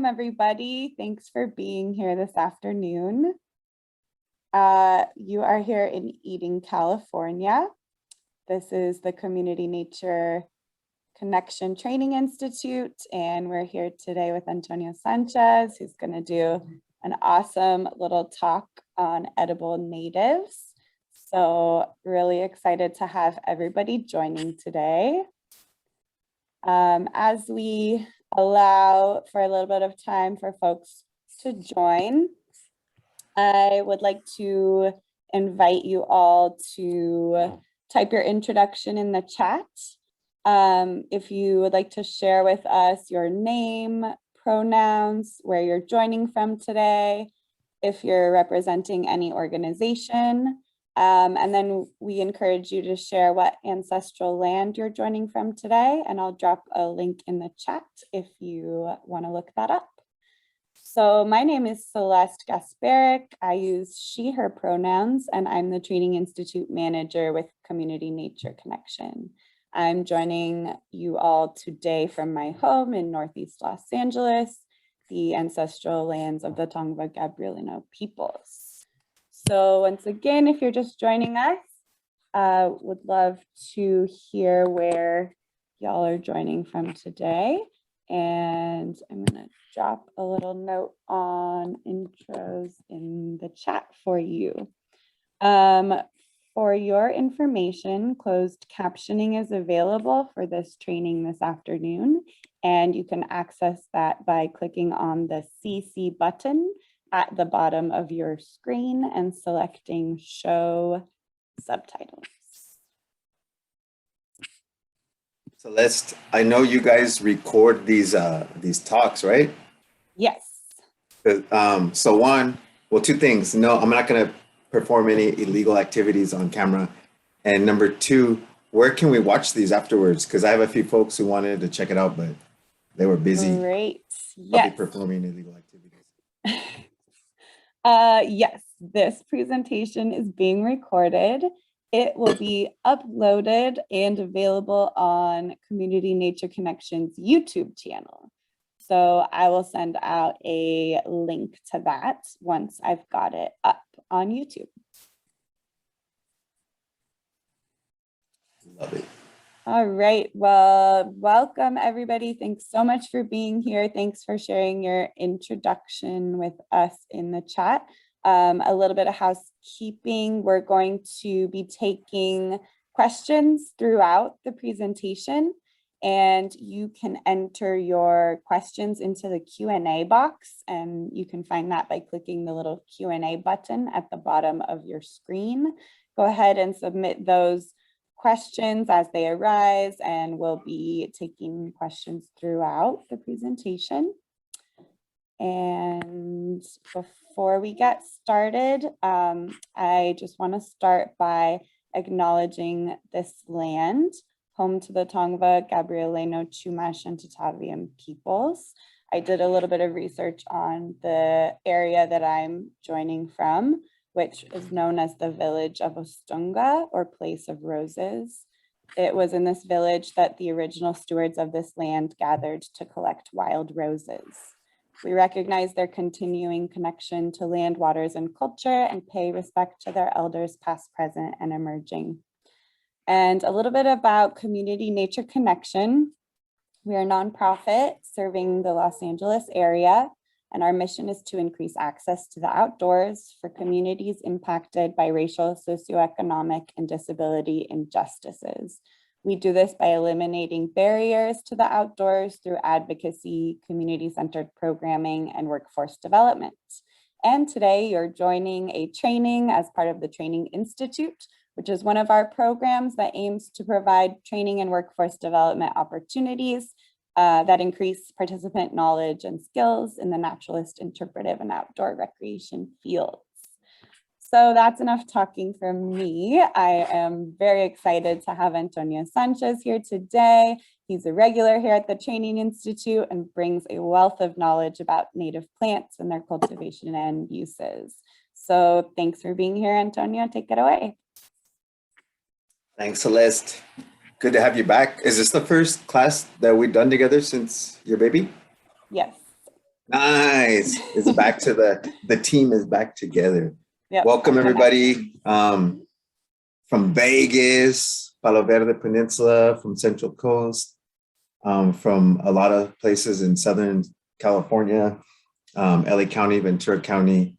Everybody. Thanks for being here this afternoon. You are here in Eden, California. This is the Community Nature Connection Training Institute, and we're here today with Antonio Sanchez, who's going to do an awesome little talk on edible natives. So really excited to have everybody joining today. As we allow for a little bit of time for folks to join, I would like to invite you all to type your introduction in the chat. If you would like to share with us your name, pronouns, where you're joining from today, if you're representing any organization, and then we encourage you to share what ancestral land you're joining from today, and I'll drop a link in the chat if you want to look that up. So my name is Celeste Gasparic. I use she, her pronouns, and I'm the Training Institute Manager with Community Nature Connection. I'm joining you all today from my home in Northeast Los Angeles, the ancestral lands of the Tongva Gabrielino peoples. So once again, if you're just joining us, would love to hear where y'all are joining from today. And I'm gonna drop a little note on intros in the chat for you. For your information, closed captioning is available for this training this afternoon, and you can access that by clicking on the CC button at the bottom of your screen and selecting Show Subtitles. Celeste, I know you guys record these talks, right? Yes. So two things. No, I'm not going to perform any illegal activities on camera. And number two, where can we watch these afterwards? Because I have a few folks who wanted to check it out, but they were busy. Great. Yes. Performing illegal activities. Yes, this presentation is being recorded. It will be uploaded and available on Community Nature Connection's YouTube channel. So I will send out a link to that once I've got it up on YouTube. Love it. All right, well, welcome everybody. Thanks so much for being here. Thanks for sharing your introduction with us in the chat. A little bit of housekeeping. We're going to be taking questions throughout the presentation, and you can enter your questions into the Q&A box, and you can find that by clicking the little Q&A button at the bottom of your screen. Go ahead and submit those questions as they arise, and we'll be taking questions throughout the presentation. And before we get started, I just want to start by acknowledging this land, home to the Tongva, Gabrielino, Chumash, and Tataviam peoples. I did a little bit of research on the area that I'm joining from, which is known as the village of Ostunga, or place of roses. It was in this village that the original stewards of this land gathered to collect wild roses. We recognize their continuing connection to land, waters, and culture, and pay respect to their elders past, present, and emerging. And a little bit about Community Nature Connection. We are a nonprofit serving the Los Angeles area, and our mission is to increase access to the outdoors for communities impacted by racial, socioeconomic, and disability injustices. We do this by eliminating barriers to the outdoors through advocacy, community-centered programming, and workforce development. And today you're joining a training as part of the Training Institute, which is one of our programs that aims to provide training and workforce development opportunities that increase participant knowledge and skills in the naturalist, interpretive, and outdoor recreation fields. So that's enough talking from me. I am very excited to have Antonio Sanchez here today. He's a regular here at the Training Institute and brings a wealth of knowledge about native plants and their cultivation and uses. So thanks for being here, Antonio. Take it away. Thanks, Celeste. Good to have you back. Is this the first class that we've done together since your baby? Yes. Nice. It's back to the team is back together. Yep. Welcome everybody from Vegas, Palo Verde Peninsula, from Central Coast, from a lot of places in Southern California, LA County, Ventura County.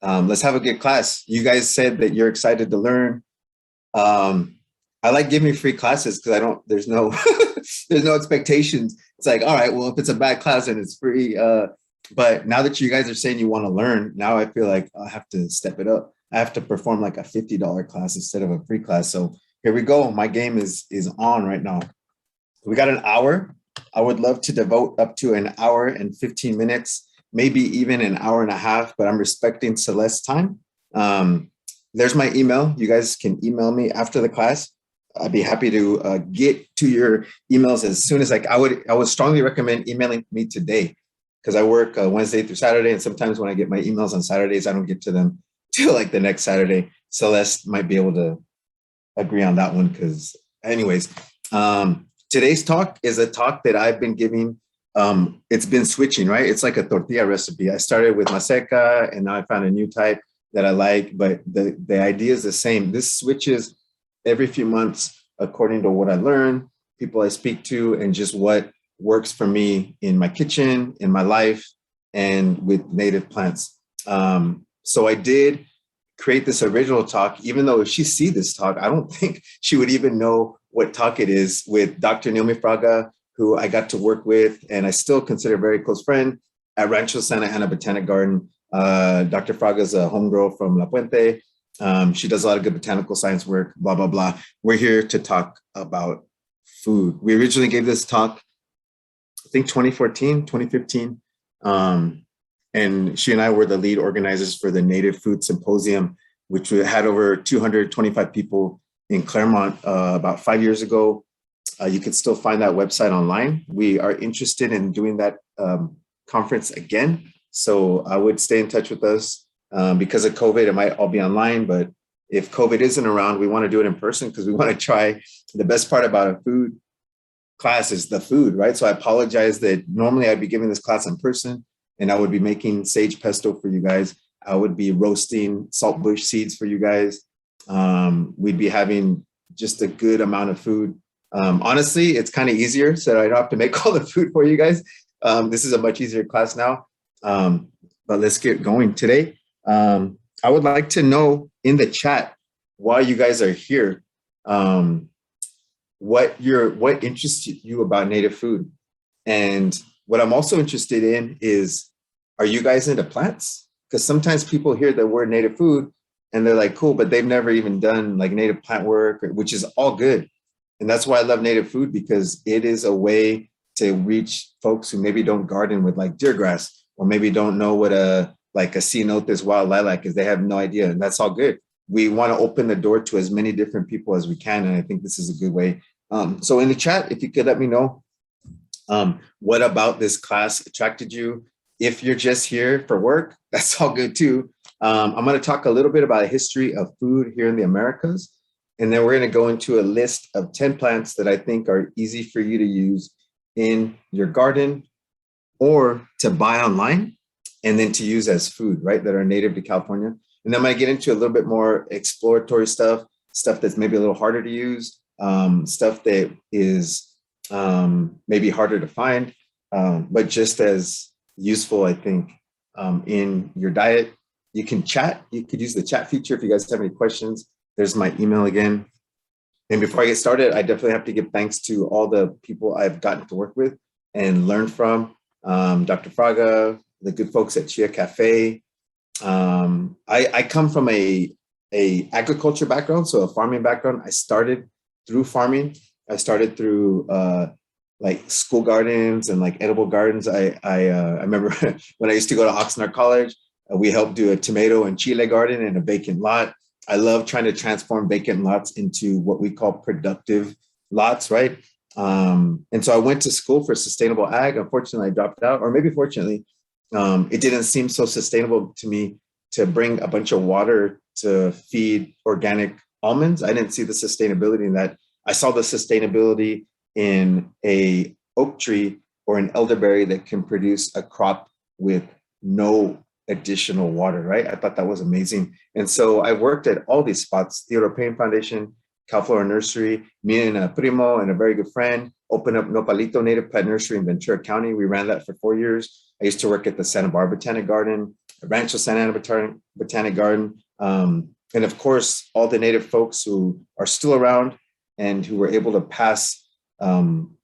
Let's have a good class. You guys said that you're excited to learn. I like giving free classes because there's no there's no expectations. It's like, all right, well, if it's a bad class then it's free. But now that you guys are saying you want to learn, now I feel like I have to step it up. I have to perform like a $50 class instead of a free class. So here we go. My game is on right now. We got an hour. I would love to devote up to an hour and 15 minutes, maybe even an hour and a half, but I'm respecting Celeste's time. There's my email. You guys can email me after the class. I'd be happy to get to your emails as soon as I would strongly recommend emailing me today because I work Wednesday through Saturday. And sometimes when I get my emails on Saturdays, I don't get to them till like the next Saturday. Celeste might be able to agree on that one because anyways, today's talk is a talk that I've been giving. It's been switching, right? It's like a tortilla recipe. I started with maseca and now I found a new type that I like, but the idea is the same. This switches every few months according to what I learn, people I speak to, and just what works for me in my kitchen, in my life, and with native plants. So I did create this original talk, even though if she sees this talk, I don't think she would even know what talk it is, with Dr. Naomi Fraga, who I got to work with, and I still consider a very close friend at Rancho Santa Ana Botanic Garden. Dr. Fraga is a homegirl from La Puente. She does a lot of good botanical science work, blah, blah, blah. We're here to talk about food. We originally gave this talk, I think 2014, 2015. And she and I were the lead organizers for the Native Food Symposium, which had over 225 people in Claremont about 5 years ago. You can still find that website online. We are interested in doing that conference again. So I would stay in touch with us. Because of COVID, it might all be online, but if COVID isn't around, we want to do it in person because we want to try. The best part about a food class is the food, right? So I apologize that normally I'd be giving this class in person and I would be making sage pesto for you guys. I would be roasting saltbush seeds for you guys. We'd be having just a good amount of food. Honestly, it's kind of easier, so I don't have to make all the food for you guys. This is a much easier class now, but let's get going today. I would like to know in the chat while you guys are here, what interests you about native food. And what I'm also interested in is, are you guys into plants? Because sometimes people hear the word native food and they're like, cool, but they've never even done like native plant work, which is all good. And that's why I love native food, because it is a way to reach folks who maybe don't garden with like deer grass, or maybe don't know what a ceanothus wild lilac is. They have no idea, and that's all good. We want to open the door to as many different people as we can, and I think this is a good way. So in the chat, if you could let me know what about this class attracted you. If you're just here for work, that's all good too. I'm going to talk a little bit about a history of food here in the Americas, and then we're going to go into a list of 10 plants that I think are easy for you to use in your garden or to buy online, and then to use as food, right, that are native to California. And then I might get into a little bit more exploratory stuff that's maybe a little harder to use, stuff that is maybe harder to find, but just as useful, I think, in your diet. You can chat. You could use the chat feature if you guys have any questions. There's my email again. And before I get started, I definitely have to give thanks to all the people I've gotten to work with and learn from. Dr. Fraga, the good folks at Chia Cafe. I come from a agriculture background, so a farming background. I started through farming. I started through like school gardens and like edible gardens. I remember when I used to go to Oxnard College, we helped do a tomato and chile garden and a vacant lot. I love trying to transform vacant lots into what we call productive lots, right? And so I went to school for sustainable ag. Unfortunately, I dropped out, or maybe fortunately, it didn't seem so sustainable to me to bring a bunch of water to feed organic almonds. I didn't see the sustainability in that. I saw the sustainability in a oak tree or an elderberry that can produce a crop with no additional water, right? I thought that was amazing. And so I worked at all these spots, Theodore Payne Foundation, Calflora Nursery, me and a primo and a very good friend opened up Nopalito Native Plant Nursery in Ventura County. We ran that for 4 years. I used to work at the Santa Barbara Botanic Garden, Rancho Santa Ana Botanic Garden. And of course, all the native folks who are still around and who were able to pass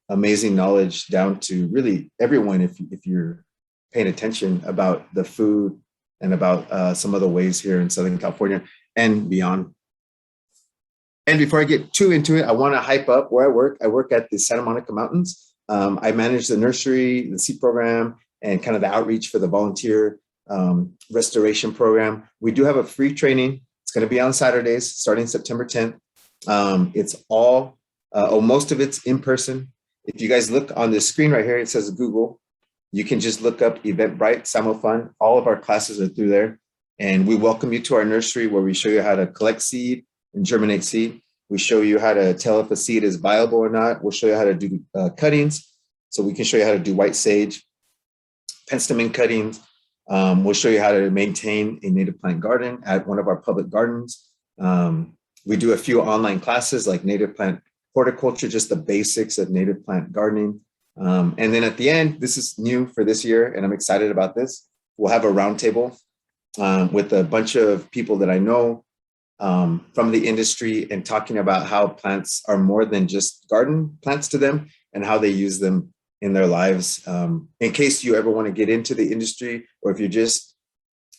amazing knowledge down to really everyone, if you're paying attention about the food and about some of the ways here in Southern California and beyond. And before I get too into it, I want to hype up where I work. I work at the Santa Monica Mountains. I manage the nursery, the seed program, and kind of the outreach for the volunteer restoration program. We do have a free training. It's going to be on Saturdays starting September 10th. It's all, most of it's in person. If you guys look on the screen right here, it says Google. You can just look up Eventbrite, SamoFun. All of our classes are through there. And we welcome you to our nursery where we show you how to collect seed and germinate seed. We show you how to tell if a seed is viable or not. We'll show you how to do cuttings. So we can show you how to do white sage, penstemon cuttings. We'll show you how to maintain a native plant garden at one of our public gardens. We do a few online classes like native plant horticulture, just the basics of native plant gardening. And then at the end, this is new for this year, and I'm excited about this. We'll have a roundtable with a bunch of people that I know from the industry and talking about how plants are more than just garden plants to them and how they use them in their lives. In case you ever want to get into the industry, or if you're just,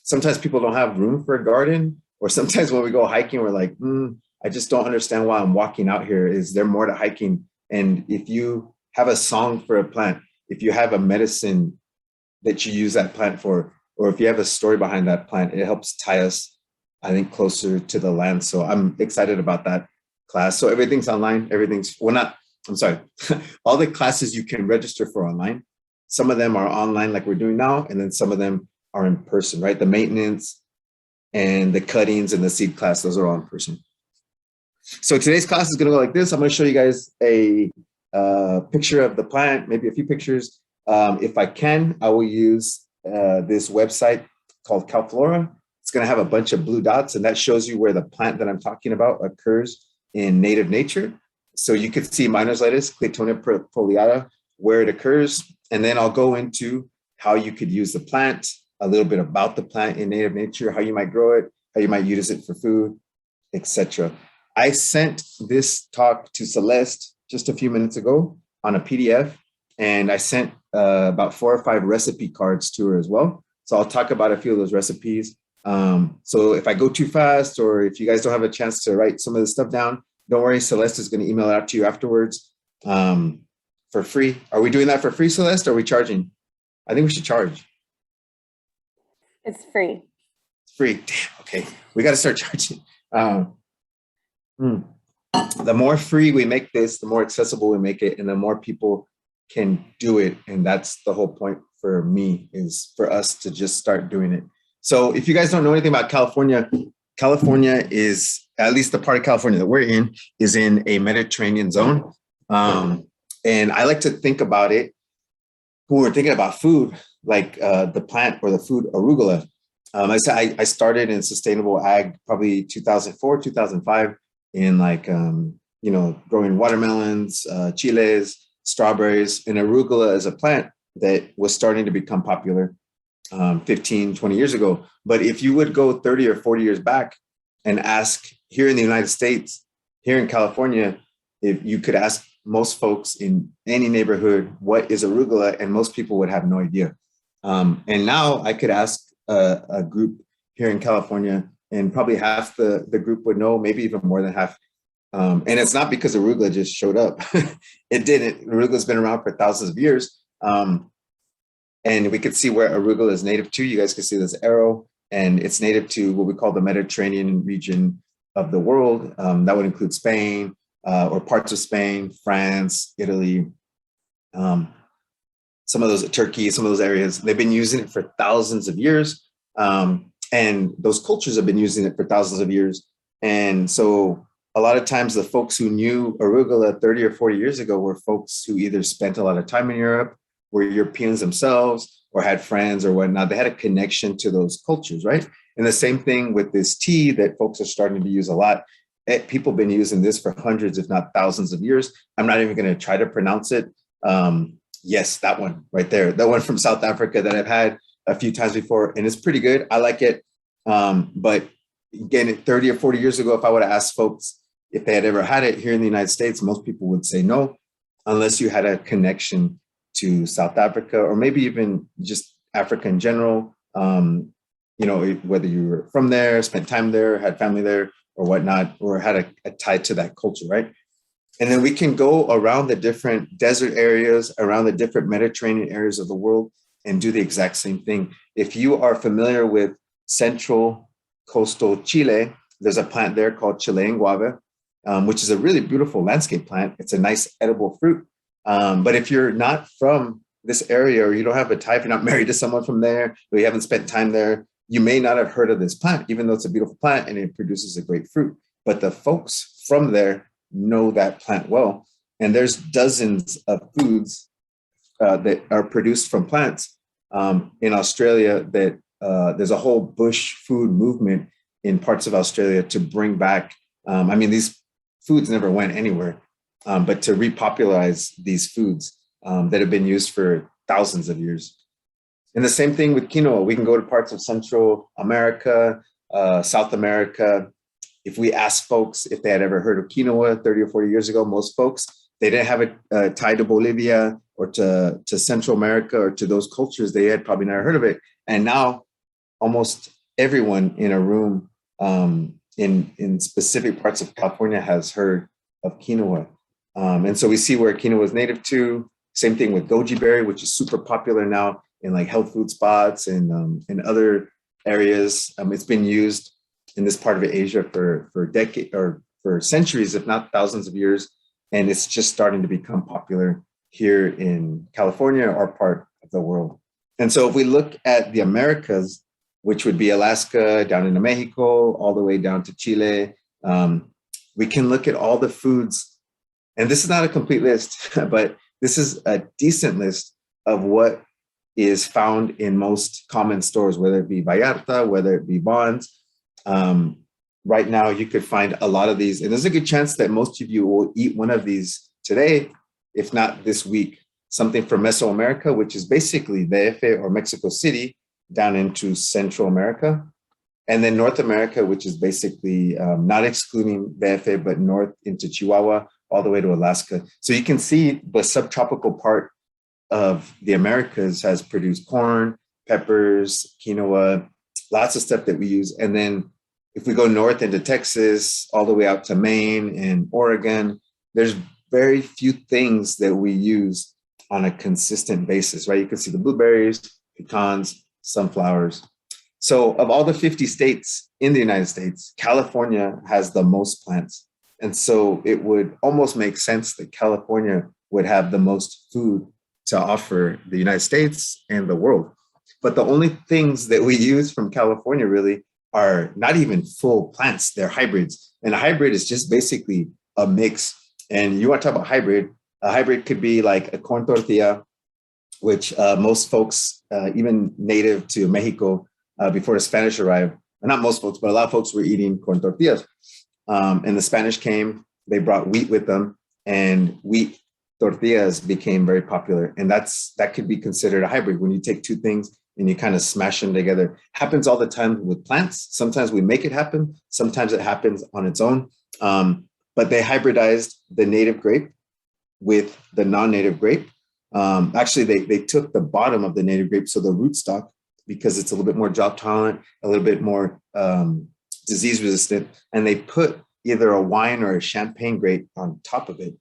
sometimes people don't have room for a garden, or sometimes when we go hiking, we're like, I just don't understand why I'm walking out here. Is there more to hiking? And if you have a song for a plant, if you have a medicine that you use that plant for, or if you have a story behind that plant, it helps tie us, I think, closer to the land. So I'm excited about that class. So everything's online. All the classes you can register for online. Some of them are online like we're doing now, and then some of them are in person, right? The maintenance and the cuttings and the seed class, those are all in person. So today's class is going to go like this. I'm going to show you guys a picture of the plant, maybe a few pictures. If I can, I will use this website called Calflora. It's going to have a bunch of blue dots, and that shows you where the plant that I'm talking about occurs in native nature. So you could see miner's lettuce, Claytonia foliata, where it occurs. And then I'll go into how you could use the plant, a little bit about the plant in native nature, how you might grow it, how you might use it for food, etc. I sent this talk to Celeste just a few minutes ago on a PDF, and I sent about 4 or 5 recipe cards to her as well. So I'll talk about a few of those recipes. So if I go too fast, or if you guys don't have a chance to write some of this stuff down, don't worry, Celeste is going to email it out to you afterwards for free. Are we doing that for free, Celeste, or are we charging? I think we should charge. It's free. It's free. Damn, okay. We got to start charging. The more free we make this, the more accessible we make it, and the more people can do it. And that's the whole point for me, is for us to just start doing it. So if you guys don't know anything about California, California is, at least the part of California that we're in, is in a Mediterranean zone. And I like to think about it, when we're thinking about food, like the plant or the food arugula. I started in sustainable ag probably 2004, 2005 in growing watermelons, chiles, strawberries, and arugula is a plant that was starting to become popular 15, 20 years ago. But if you would go 30 or 40 years back and ask here in the United States, here in California, if you could ask most folks in any neighborhood, what is arugula? And most people would have no idea. And now I could ask a group here in California, and probably half the group would know, maybe even more than half. And it's not because arugula just showed up. It didn't. Arugula's been around for thousands of years. And we could see where arugula is native to. You guys can see this arrow, and it's native to what we call the Mediterranean region of the world. That would include Spain, or parts of Spain, France, Italy, some of those, Turkey, some of those areas. They've been using it for thousands of years. And those cultures have been using it for thousands of years. And so a lot of times the folks who knew arugula 30 or 40 years ago were folks who either spent a lot of time in Europe, were Europeans themselves, or had friends or whatnot. They had a connection to those cultures, right? And the same thing with this tea that folks are starting to use a lot. People have been using this for hundreds, if not thousands of years. I'm not even going to try to pronounce it. Yes, that one right there, that one from South Africa that I've had a few times before, and it's pretty good. I like it. But again, 30 or 40 years ago, if I would have asked folks if they had ever had it here in the United States, most people would say no, unless you had a connection to South Africa or maybe even just Africa in general. Whether you were from there, spent time there, had family there or whatnot, or had a tie to that culture, right? And then we can go around the different desert areas, around the different Mediterranean areas of the world and do the exact same thing. If you are familiar with central coastal Chile, there's a plant there called Chilean Guava, which is a really beautiful landscape plant. It's a nice edible fruit. But if you're not from this area or you don't have a tie, if you're not married to someone from there, or you haven't spent time there, you may not have heard of this plant, even though it's a beautiful plant and it produces a great fruit. But the folks from there know that plant well. And there's dozens of foods that are produced from plants in Australia that there's a whole bush food movement in parts of Australia to bring back. These foods never went anywhere, but to repopularize these foods that have been used for thousands of years. And the same thing with quinoa. We can go to parts of Central America, South America. If we ask folks if they had ever heard of quinoa 30 or 40 years ago, most folks, they didn't have a tie to Bolivia or to Central America or to those cultures. They had probably never heard of it. And now almost everyone in a room in specific parts of California has heard of quinoa. And so we see where quinoa is native to. Same thing with goji berry, which is super popular now in like health food spots and in other areas. It's been used in this part of Asia for decades or for centuries, if not thousands of years. And it's just starting to become popular here in California, our part of the world. And so if we look at the Americas, which would be Alaska, down into Mexico, all the way down to Chile, we can look at all the foods. And this is not a complete list, but this is a decent list of what is found in most common stores, whether it be Vallarta, whether it be Bonds. Right now, you could find a lot of these. And there's a good chance that most of you will eat one of these today, if not this week. Something from Mesoamerica, which is basically DF or Mexico City, down into Central America. And then North America, which is basically not excluding DF, but north into Chihuahua, all the way to Alaska. So you can see the subtropical part of the Americas has produced corn, peppers, quinoa, lots of stuff that we use. And then if we go north into Texas, all the way out to Maine and Oregon, there's very few things that we use on a consistent basis, right? You can see the blueberries, pecans, sunflowers. So of all the 50 states in the United States, California has the most plants. And so it would almost make sense that California would have the most food to offer the United States and the world. But the only things that we use from California really are not even full plants, they're hybrids. And a hybrid is just basically a mix. And you want to talk about hybrid, a hybrid could be like a corn tortilla, which most folks, even native to Mexico before the Spanish arrived, or not most folks, but a lot of folks were eating corn tortillas. And the Spanish came, they brought wheat with them, and wheat tortillas became very popular. And that could be considered a hybrid when you take two things and you kind of smash them together. Happens all the time with plants. Sometimes we make it happen. Sometimes it happens on its own. But they hybridized the native grape with the non-native grape. Actually, they took the bottom of the native grape, so the rootstock, because it's a little bit more drought tolerant, a little bit more disease resistant, and they put either a wine or a champagne grape on top of it.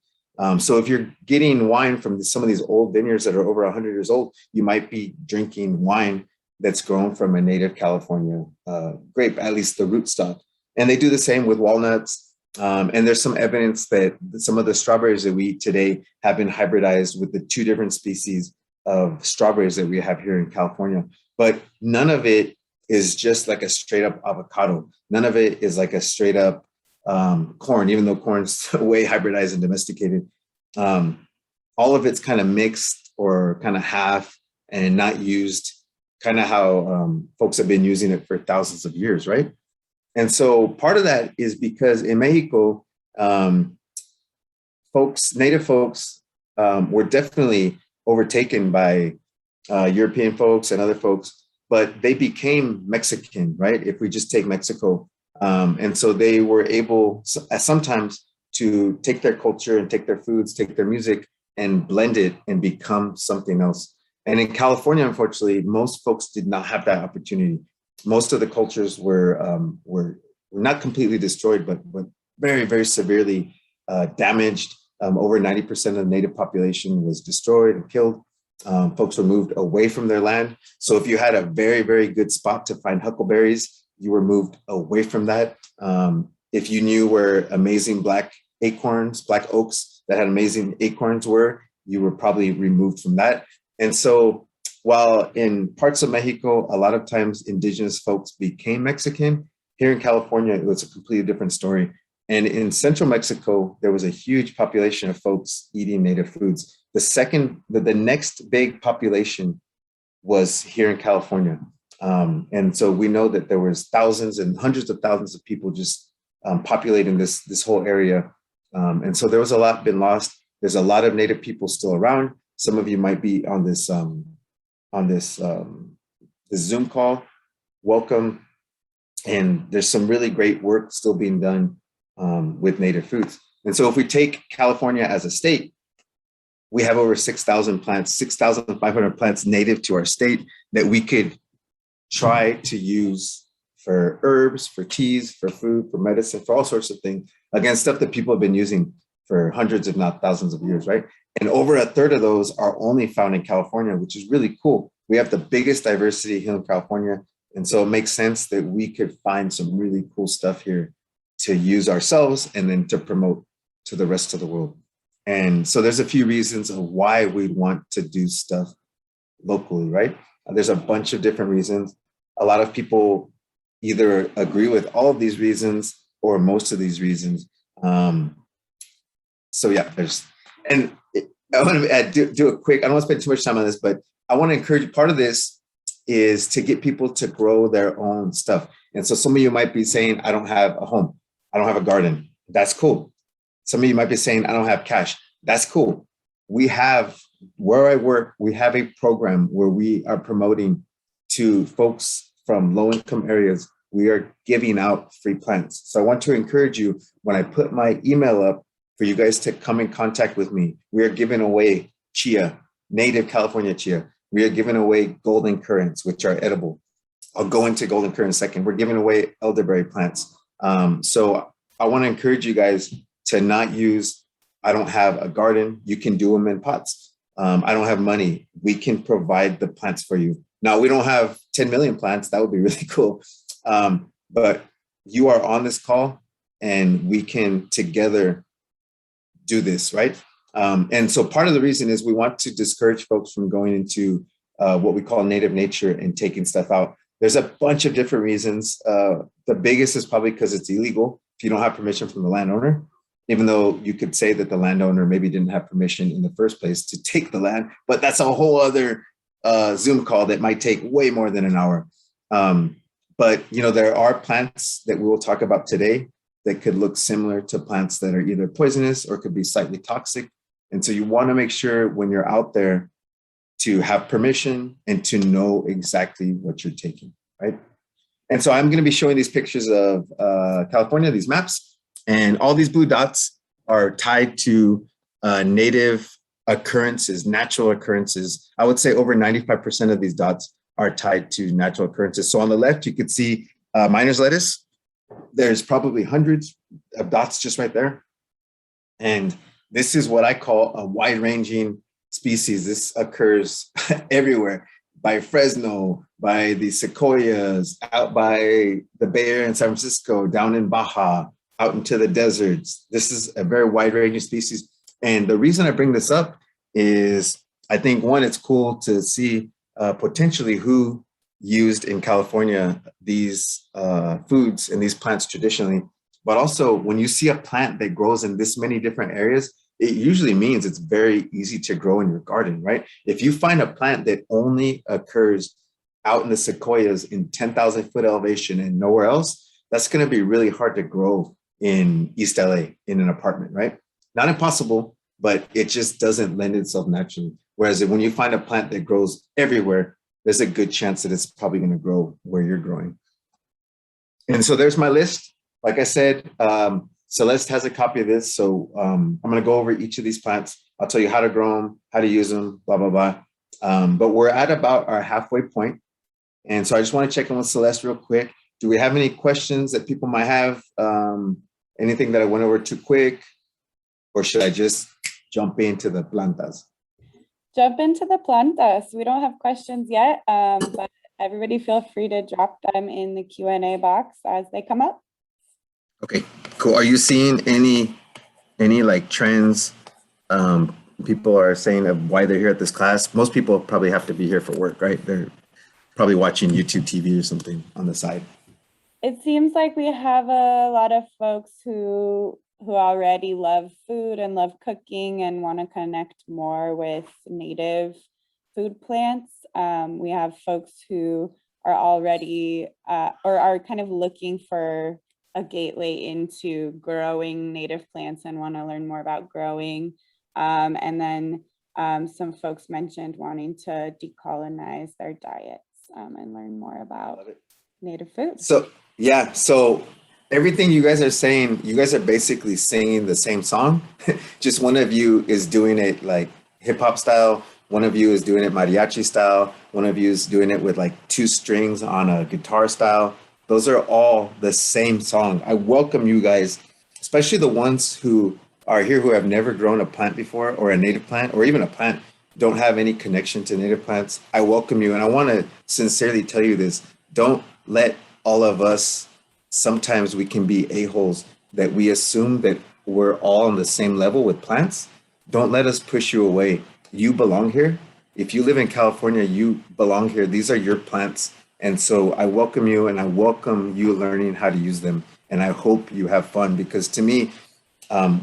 So if you're getting wine from some of these old vineyards that are over 100 years old, you might be drinking wine that's grown from a native California grape, at least the rootstock. And they do the same with walnuts. And there's some evidence that some of the strawberries that we eat today have been hybridized with the two different species of strawberries that we have here in California. But none of it is just like a straight up avocado. None of it is like a straight up corn, even though corn's way hybridized and domesticated. All of it's kind of mixed or kind of half. and not used kind of how folks have been using it for thousands of years, right? And so part of that is because in Mexico, native folks were definitely overtaken by European folks and other folks, but they became Mexican, right? If we just take Mexico. And so they were able sometimes to take their culture and take their foods, take their music and blend it and become something else. And in California, unfortunately, most folks did not have that opportunity. Most of the cultures were not completely destroyed, but very, very severely damaged. Over 90% of the native population was destroyed and killed. Folks were moved away from their land. So if you had a very, very good spot to find huckleberries, you were moved away from that. If you knew where amazing black oaks that had amazing acorns were, you were probably removed from that. And so while in parts of Mexico, a lot of times indigenous folks became Mexican, here in California, it was a completely different story. And in central Mexico, there was a huge population of folks eating native foods. The next big population was here in California. And so we know that there was thousands and hundreds of thousands of people just populating this whole area. And so there was a lot been lost. There's a lot of native people still around. Some of you might be on this Zoom call. Welcome. And there's some really great work still being done with native foods. And so if we take California as a state, we have over 6,000 plants, 6,500 plants native to our state that we could try to use for herbs, for teas, for food, for medicine, for all sorts of things, again, stuff that people have been using for hundreds, if not thousands of years, right? And over a third of those are only found in California, which is really cool. We have the biggest diversity here in California. And so it makes sense that we could find some really cool stuff here to use ourselves and then to promote to the rest of the world. And so there's a few reasons of why we'd want to do stuff locally, right? There's a bunch of different reasons. A lot of people either agree with all of these reasons or most of these reasons. So yeah, I want to do a quick, I don't want to spend too much time on this, but I want to encourage, part of this is to get people to grow their own stuff. And so some of you might be saying, I don't have a home. I don't have a garden. That's cool. Some of you might be saying, I don't have cash. That's cool. Where I work, we have a program where we are promoting to folks from low-income areas. We are giving out free plants. So I want to encourage you, when I put my email up for you guys to come in contact with me, we are giving away chia, native California chia. We are giving away golden currants, which are edible. I'll go into golden currant in a second. We're giving away elderberry plants. So I want to encourage you guys to not use, I don't have a garden. You can do them in pots. I don't have money. We can provide the plants for you. Now, we don't have 10 million plants. That would be really cool. But you are on this call and we can together do this, right? And so part of the reason is we want to discourage folks from going into what we call native nature and taking stuff out. There's a bunch of different reasons. The biggest is probably because it's illegal if you don't have permission from the landowner, even though you could say that the landowner maybe didn't have permission in the first place to take the land, but that's a whole other Zoom call that might take way more than an hour. But there are plants that we will talk about today that could look similar to plants that are either poisonous or could be slightly toxic. And so you want to make sure when you're out there to have permission and to know exactly what you're taking, right? And so I'm going to be showing these pictures of California, these maps, and all these blue dots are tied to native occurrences, natural occurrences. I would say over 95% of these dots are tied to natural occurrences. So on the left, you could see miner's lettuce. There's probably hundreds of dots just right there. And this is what I call a wide-ranging species. This occurs everywhere, by Fresno, by the sequoias, out by the Bay Area in San Francisco, down in Baja, out into the deserts. This is a very wide-ranging species. And the reason I bring this up is I think, one, it's cool to see potentially who used in California these foods and these plants traditionally. But also, when you see a plant that grows in this many different areas, it usually means it's very easy to grow in your garden, right? If you find a plant that only occurs out in the sequoias in 10,000 foot elevation and nowhere else, that's going to be really hard to grow in East LA in an apartment, right? Not impossible, but it just doesn't lend itself naturally. Whereas when you find a plant that grows everywhere, there's a good chance that it's probably going to grow where you're growing. And so there's my list. Like I said, Celeste has a copy of this. So I'm going to go over each of these plants. I'll tell you how to grow them, how to use them, blah, blah, blah. But we're at about our halfway point. And so I just want to check in with Celeste real quick. Do we have any questions that people might have? Anything that I went over too quick? Or should I just jump into the plantas? Jump into the plantas. We don't have questions yet, but everybody feel free to drop them in the Q&A box as they come up. Okay, cool. Are you seeing any like trends? People are saying of why they're here at this class. Most people probably have to be here for work, right? They're probably watching YouTube TV or something on the side. It seems like we have a lot of folks who already love food and love cooking and want to connect more with native food plants. We have folks who are already or are kind of looking for a gateway into growing native plants and want to learn more about growing. And then some folks mentioned wanting to decolonize their diets and learn more about native food. So yeah, so everything you guys are saying, you guys are basically singing the same song. Just one of you is doing it like hip hop style. One of you is doing it mariachi style. One of you is doing it with like 2 strings on a guitar style. Those are all the same song. I welcome you guys, especially the ones who are here who have never grown a plant before, or a native plant, or even a plant, don't have any connection to native plants. I welcome you. And I want to sincerely tell you this. Don't let all of us, sometimes we can be a-holes that we assume that we're all on the same level with plants. Don't let us push you away. You belong here. If you live in California, you belong here. These are your plants. And so I welcome you, and I welcome you learning how to use them. And I hope you have fun, because to me,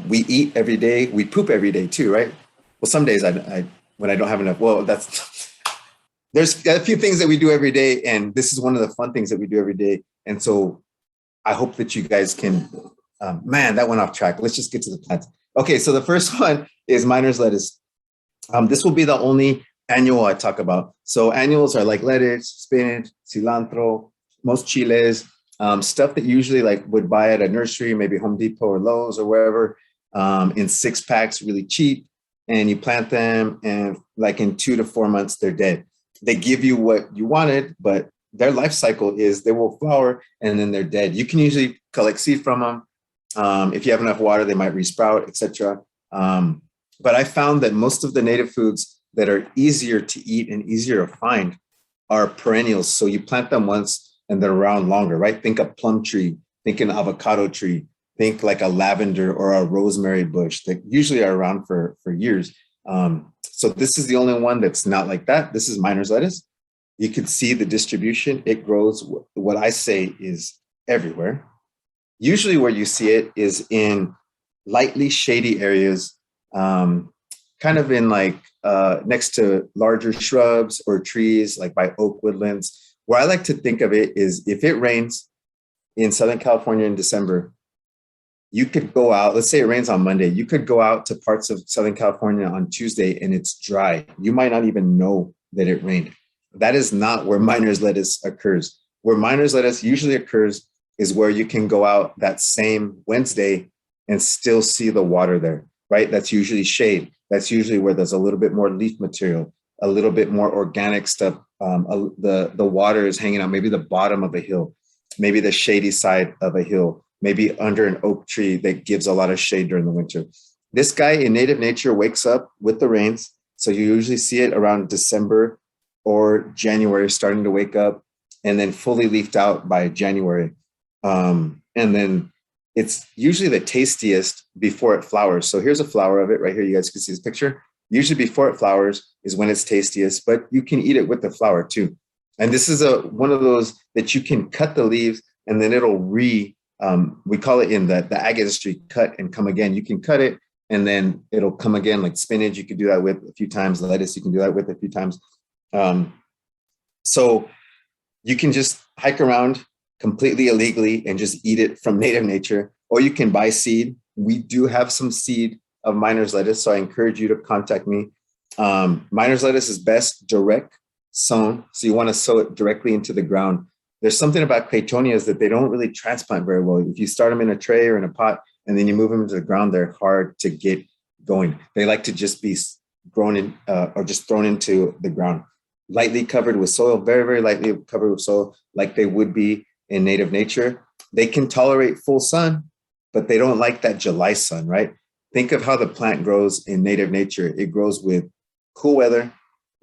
we eat every day. We poop every day too, right? Well, some days I when I don't have enough, well, there's a few things that we do every day. And this is one of the fun things that we do every day. And so I hope that you guys can, man, that went off track. Let's just get to the plants. Okay, so the first one is miner's lettuce. This will be the only annual I talk about. So annuals are like lettuce, spinach, cilantro, most chiles, stuff that usually like would buy at a nursery, maybe Home Depot or Lowe's or wherever, in 6 packs, really cheap. And you plant them, and like in 2 to 4 months, they're dead. They give you what you wanted, but their life cycle is they will flower and then they're dead. You can usually collect seed from them. If you have enough water, they might resprout, etc. But I found that most of the native foods that are easier to eat and easier to find are perennials. So you plant them once and they're around longer, right? Think a plum tree, think an avocado tree, think like a lavender or a rosemary bush that usually are around for years. So this is the only one that's not like that. This is miner's lettuce. You can see the distribution. It grows, what I say is everywhere. Usually where you see it is in lightly shady areas, kind of in like next to larger shrubs or trees, like by oak woodlands. Where I like to think of it is if it rains in Southern California in December, you could go out, let's say it rains on Monday, you could go out to parts of Southern California on Tuesday and it's dry. You might not even know that it rained. That is not where miner's lettuce occurs. Where miner's lettuce usually occurs is where you can go out that same Wednesday and still see the water there, right? That's usually shade. That's usually where there's a little bit more leaf material, a little bit more organic stuff. The water is hanging out, maybe the bottom of a hill, maybe the shady side of a hill, maybe under an oak tree that gives a lot of shade during the winter. This guy in native nature wakes up with the rains. So you usually see it around December or January, starting to wake up, and then fully leafed out by January. And then it's usually the tastiest before it flowers. So here's a flower of it right here. You guys can see this picture. Usually before it flowers is when it's tastiest, but you can eat it with the flower too. And this is one of those that you can cut the leaves and then it'll we call it in the ag industry, cut and come again. You can cut it and then it'll come again. Like spinach, you could do that with a few times. Lettuce, you can do that with a few times. So you can just hike around completely illegally and just eat it from native nature, or you can buy seed. We do have some seed of miner's lettuce, so I encourage you to contact me. Miner's lettuce is best direct sown, so you want to sow it directly into the ground. There's something about claytonias that they don't really transplant very well. If you start them in a tray or in a pot and then you move them into the ground, they're hard to get going. They like to just be grown in or just thrown into the ground, lightly covered with soil, very, very lightly covered with soil, like they would be in native nature. They can tolerate full sun, but they don't like that July sun, right? Think of how the plant grows in native nature. It grows with cool weather,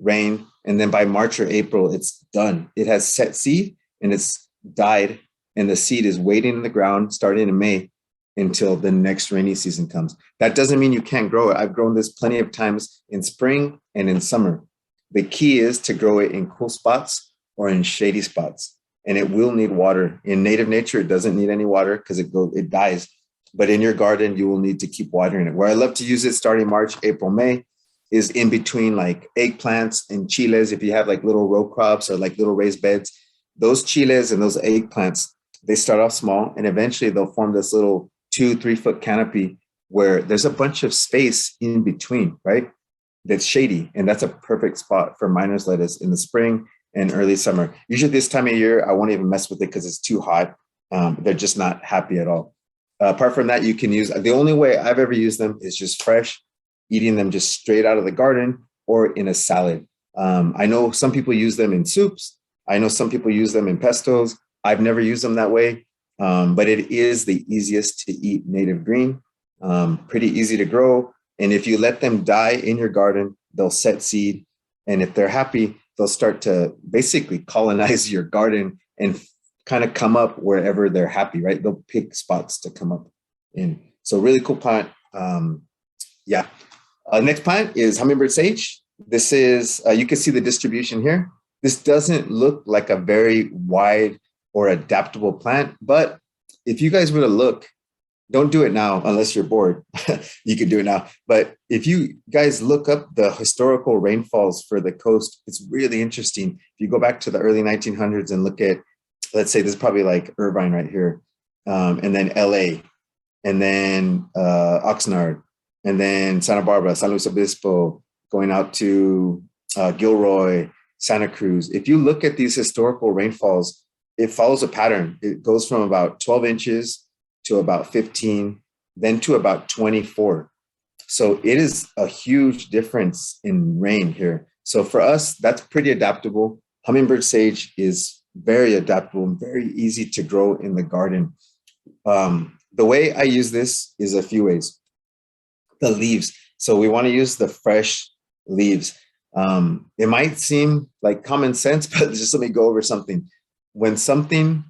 rain, and then by March or April, it's done. It has set seed and it's died, and the seed is waiting in the ground starting in May until the next rainy season comes. That doesn't mean you can't grow it. I've grown this plenty of times in spring and in summer. The key is to grow it in cool spots or in shady spots, and it will need water. In native nature, it doesn't need any water because it dies. But in your garden, you will need to keep watering it. Where I love to use it starting March, April, May is in between like eggplants and chiles. If you have like little row crops or like little raised beds, those chiles and those eggplants, they start off small and eventually they'll form this little 2-3 foot canopy where there's a bunch of space in between, right? That's shady. And that's a perfect spot for miner's lettuce in the spring and early summer. Usually this time of year, I won't even mess with it because it's too hot. They're just not happy at all. Apart from that, you can use, the only way I've ever used them is just fresh, eating them just straight out of the garden or in a salad. I know some people use them in soups. I know some people use them in pestos. I've never used them that way, but it is the easiest to eat native green, pretty easy to grow. And if you let them die in your garden, they'll set seed. And if they're happy, they'll start to basically colonize your garden and kind of come up wherever they're happy, right? They'll pick spots to come up in. So really cool plant. Next plant is hummingbird sage. This is, you can see the distribution here. This doesn't look like a very wide or adaptable plant, but if you guys were to look, don't do it now unless you're bored. You can do it now. But if you guys look up the historical rainfalls for the coast, it's really interesting. If you go back to the early 1900s and look at, let's say this is probably like Irvine right here, and then LA, and then Oxnard, and then Santa Barbara, San Luis Obispo, going out to Gilroy, Santa Cruz. If you look at these historical rainfalls, it follows a pattern. It goes from about 12 inches to about 15, then to about 24. So it is a huge difference in rain here. So for us, that's pretty adaptable. Hummingbird sage is very adaptable and very easy to grow in the garden. The way I use this is a few ways. The leaves. So we want to use the fresh leaves. It might seem like common sense, but just let me go over something. When something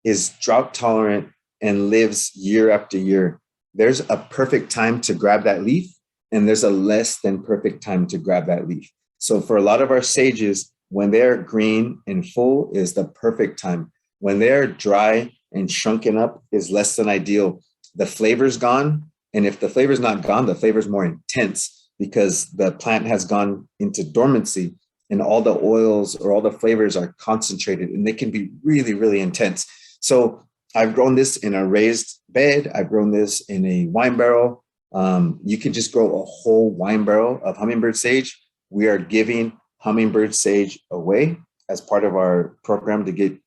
is drought tolerant and lives year after year, there's a perfect time to grab that leaf, and there's a less than perfect time to grab that leaf. So for a lot of our sages, when they're green and full is the perfect time. When they're dry and shrunken up is less than ideal. The flavor's gone. And if the flavor's not gone, the flavor's more intense because the plant has gone into dormancy and all the oils or all the flavors are concentrated and they can be really, really intense. So I've grown this in a raised bed. I've grown this in a wine barrel. You can just grow a whole wine barrel of hummingbird sage. We are giving hummingbird sage away as part of our program to get,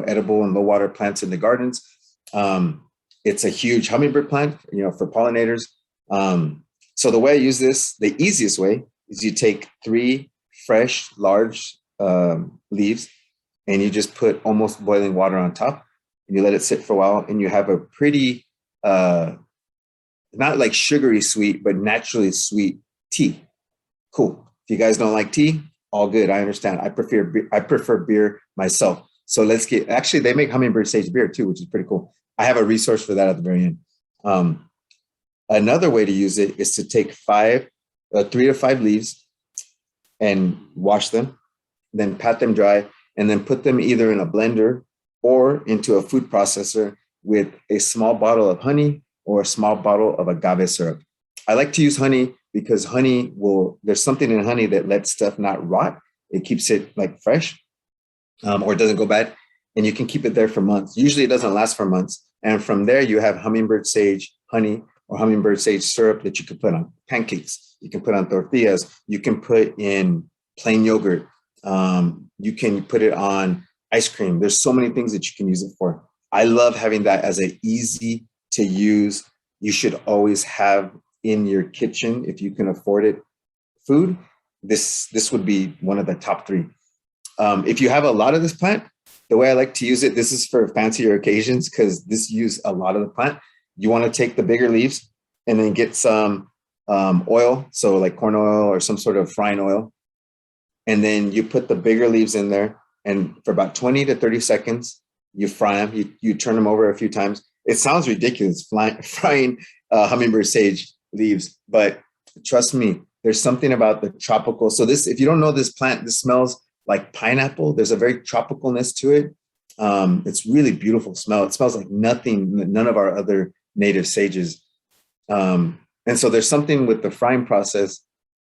edible and low water plants in the gardens. It's a huge hummingbird plant, for pollinators. So the way I use this, the easiest way is you take 3 fresh, large leaves and you just put almost boiling water on top and you let it sit for a while and you have a pretty, not like sugary sweet, but naturally sweet tea. Cool. If you guys don't like tea, all good. I understand. I prefer beer myself. So actually they make hummingbird sage beer too, which is pretty cool. I have a resource for that at the very end. Another way to use it is to take 3 to 5 leaves and wash them, then pat them dry, and then put them either in a blender or into a food processor with a small bottle of honey or a small bottle of agave syrup. I like to use honey because there's something in honey that lets stuff not rot. It keeps it like fresh, or it doesn't go bad. And you can keep it there for months. Usually it doesn't last for months. And from there, you have hummingbird sage honey or hummingbird sage syrup that you can put on pancakes. You can put on tortillas. You can put in plain yogurt. You can put it on ice cream. There's so many things that you can use it for. I love having that as an easy to use. You should always have in your kitchen, if you can afford it, food. This would be one of the top three. If you have a lot of this plant, the way I like to use it, this is for fancier occasions because this use a lot of the plant. You want to take the bigger leaves and then get some oil, so like corn oil or some sort of frying oil. And then you put the bigger leaves in there, and for about 20 to 30 seconds, you fry them. You turn them over a few times. It sounds ridiculous, frying hummingbird sage leaves, but trust me, there's something about the tropical. So this, if you don't know this plant, this smells like pineapple. There's a very tropicalness to it. It's really beautiful smell. It smells like none of our other native sages. And so there's something with the frying process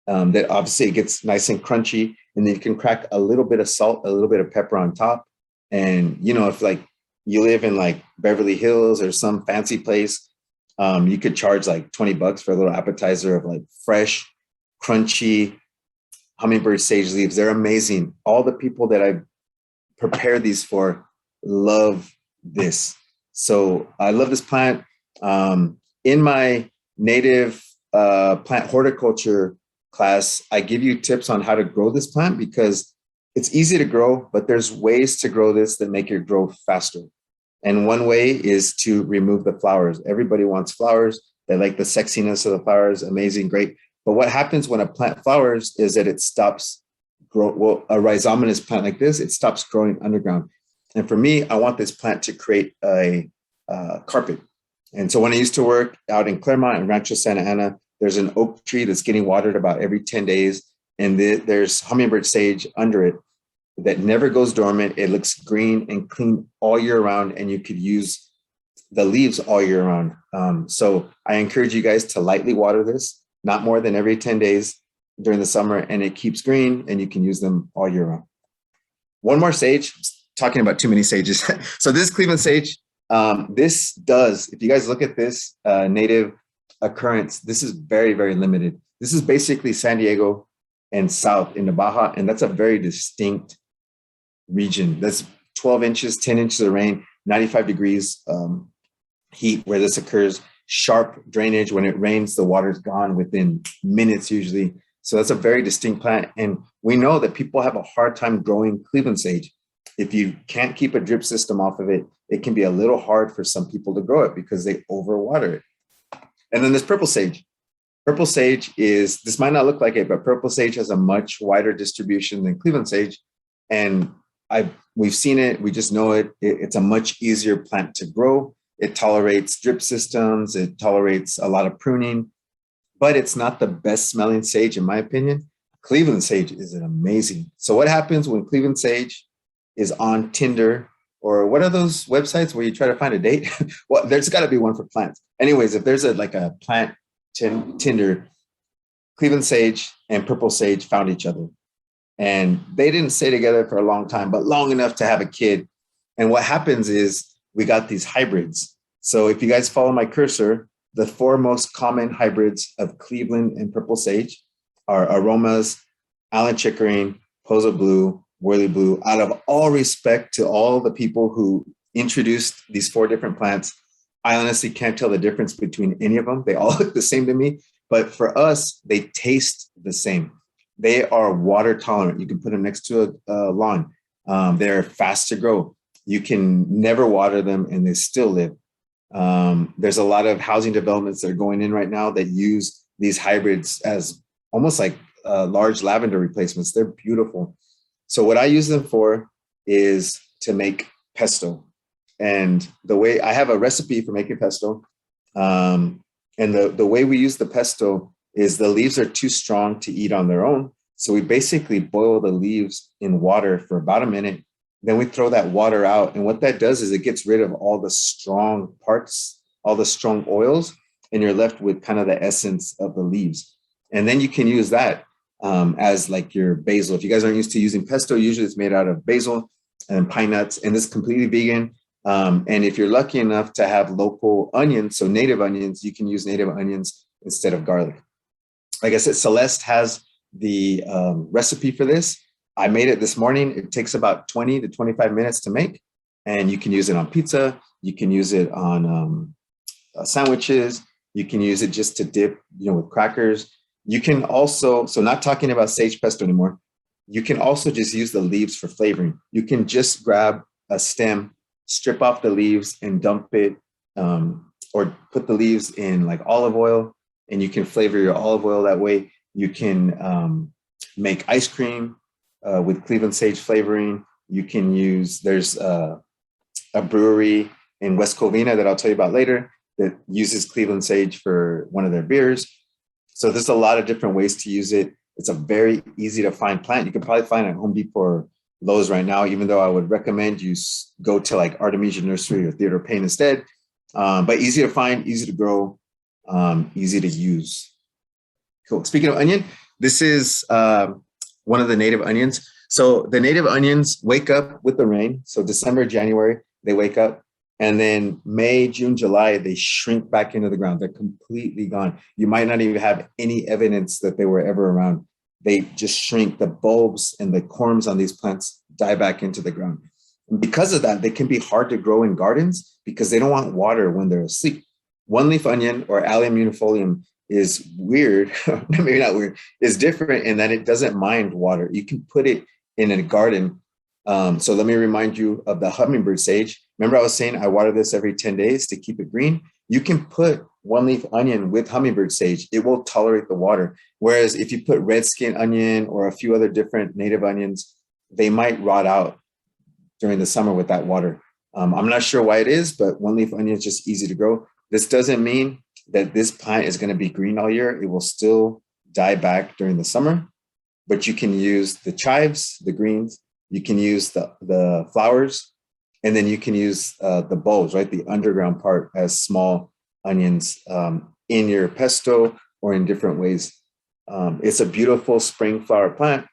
that obviously it gets nice and crunchy, and then you can crack a little bit of salt, a little bit of pepper on top. And, you know, if like you live in like Beverly Hills or some fancy place, you could charge like $20 for a little appetizer of like fresh, crunchy hummingbird sage leaves. They're amazing. All the people that I've prepared these for love this. So I love this plant. In my native plant horticulture class, I give you tips on how to grow this plant because it's easy to grow, but there's ways to grow this that make it grow faster. And one way is to remove the flowers. Everybody wants flowers. They like the sexiness of the flowers. Amazing, great. But what happens when a plant flowers is that it stops growing. Well, a rhizomatous plant like this, it stops growing underground. And for me, I want this plant to create a carpet. And so when I used to work out in Claremont and Rancho Santa Ana, there's an oak tree that's getting watered about every 10 days. And there's hummingbird sage under it that never goes dormant. It looks green and clean all year round, and you could use the leaves all year round. So I encourage you guys to lightly water this, not more than every 10 days during the summer, and it keeps green and you can use them all year round. One more sage, talking about too many sages. So this is Cleveland sage. This does, if you guys look at this native occurrence, this is very, very limited. This is basically San Diego and south in the Baja, and that's a very distinct region. That's 12 inches, 10 inches of rain, 95 degrees heat where this occurs, sharp drainage. When it rains, the water's gone within minutes usually. So that's a very distinct plant. And we know that people have a hard time growing Cleveland sage. If you can't keep a drip system off of it, it can be a little hard for some people to grow it because they overwater it. And then there's purple sage. Purple sage is, this might not look like it, but purple sage has a much wider distribution than Cleveland sage. And we've seen it, we just know it. It's a much easier plant to grow. It tolerates drip systems. It tolerates a lot of pruning, but it's not the best smelling sage, in my opinion. Cleveland sage is amazing. So what happens when Cleveland sage is on Tinder, or what are those websites where you try to find a date? Well, there's got to be one for plants. Anyways, if there's a plant Tinder, Cleveland sage and purple sage found each other. And they didn't stay together for a long time, but long enough to have a kid. And what happens is we got these hybrids. So if you guys follow my cursor, the four most common hybrids of Cleveland and purple sage are aromas, Allen Chickering, Pozo Blue, Whirly Blue. Out of all respect to all the people who introduced these four different plants, I honestly can't tell the difference between any of them. They all look the same to me, but for us, they taste the same. They are water tolerant. You can put them next to a lawn. They're fast to grow. You can never water them and they still live. There's a lot of housing developments that are going in right now that use these hybrids as almost like large lavender replacements. They're beautiful. So what I use them for is to make pesto. And the way I have a recipe for making pesto. And the way we use the pesto is the leaves are too strong to eat on their own. So we basically boil the leaves in water for about a minute. Then we throw that water out. And what that does is it gets rid of all the strong parts, all the strong oils, and you're left with kind of the essence of the leaves. And then you can use that as like your basil. If you guys aren't used to using pesto, usually it's made out of basil and pine nuts, and it's completely vegan. And if you're lucky enough to have local onions, so native onions, you can use native onions instead of garlic. Like I said, Celeste has the recipe for this. I made it this morning. It takes about 20 to 25 minutes to make, and you can use it on pizza. You can use it on sandwiches. You can use it just to dip, with crackers. You can also, so not talking about sage pesto anymore, you can also just use the leaves for flavoring. You can just grab a stem, strip off the leaves and dump it, or put the leaves in like olive oil, and you can flavor your olive oil that way. You can make ice cream with Cleveland sage flavoring. You can use, there's a brewery in West Covina that I'll tell you about later that uses Cleveland sage for one of their beers. So there's a lot of different ways to use it. It's a very easy to find plant. You can probably find it at Home Depot or Lowe's right now, even though I would recommend you go to like Artemisia Nursery or Theodore Payne instead. But easy to find, easy to grow, easy to use. Cool. Speaking of onion, this is one of the native onions. So the native onions wake up with the rain. So December, January, they wake up. And then May, June, July, they shrink back into the ground. They're completely gone. You might not even have any evidence that they were ever around. They just shrink. The bulbs and the corms on these plants die back into the ground. And because of that, they can be hard to grow in gardens because they don't want water when they're asleep. One leaf onion, or Allium unifolium, is weird, maybe not weird, is different in that it doesn't mind water. You can put it in a garden. So let me remind you of the hummingbird sage. Remember I was saying I water this every 10 days to keep it green? You can put one leaf onion with hummingbird sage. It will tolerate the water. Whereas if you put red skin onion or a few other different native onions, they might rot out during the summer with that water. I'm not sure why it is, but one leaf onion is just easy to grow. This doesn't mean that this plant is going to be green all year. It will still die back during the summer, but you can use the chives, the greens, you can use the flowers, and then you can use the bulbs, right? The underground part as small onions in your pesto or in different ways. It's a beautiful spring flower plant,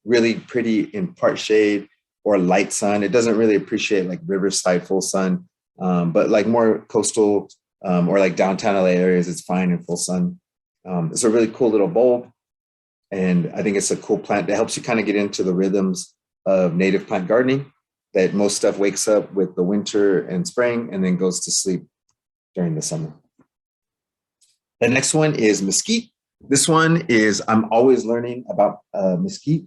really pretty in part shade or light sun. It doesn't really appreciate like riverside full sun, but like more coastal or like downtown LA areas, it's fine in full sun. It's a really cool little bulb. And I think it's a cool plant that helps you kind of get into the rhythms of native plant gardening, that most stuff wakes up with the winter and spring and then goes to sleep during the summer. The next one is mesquite. This one is, I'm always learning about mesquite.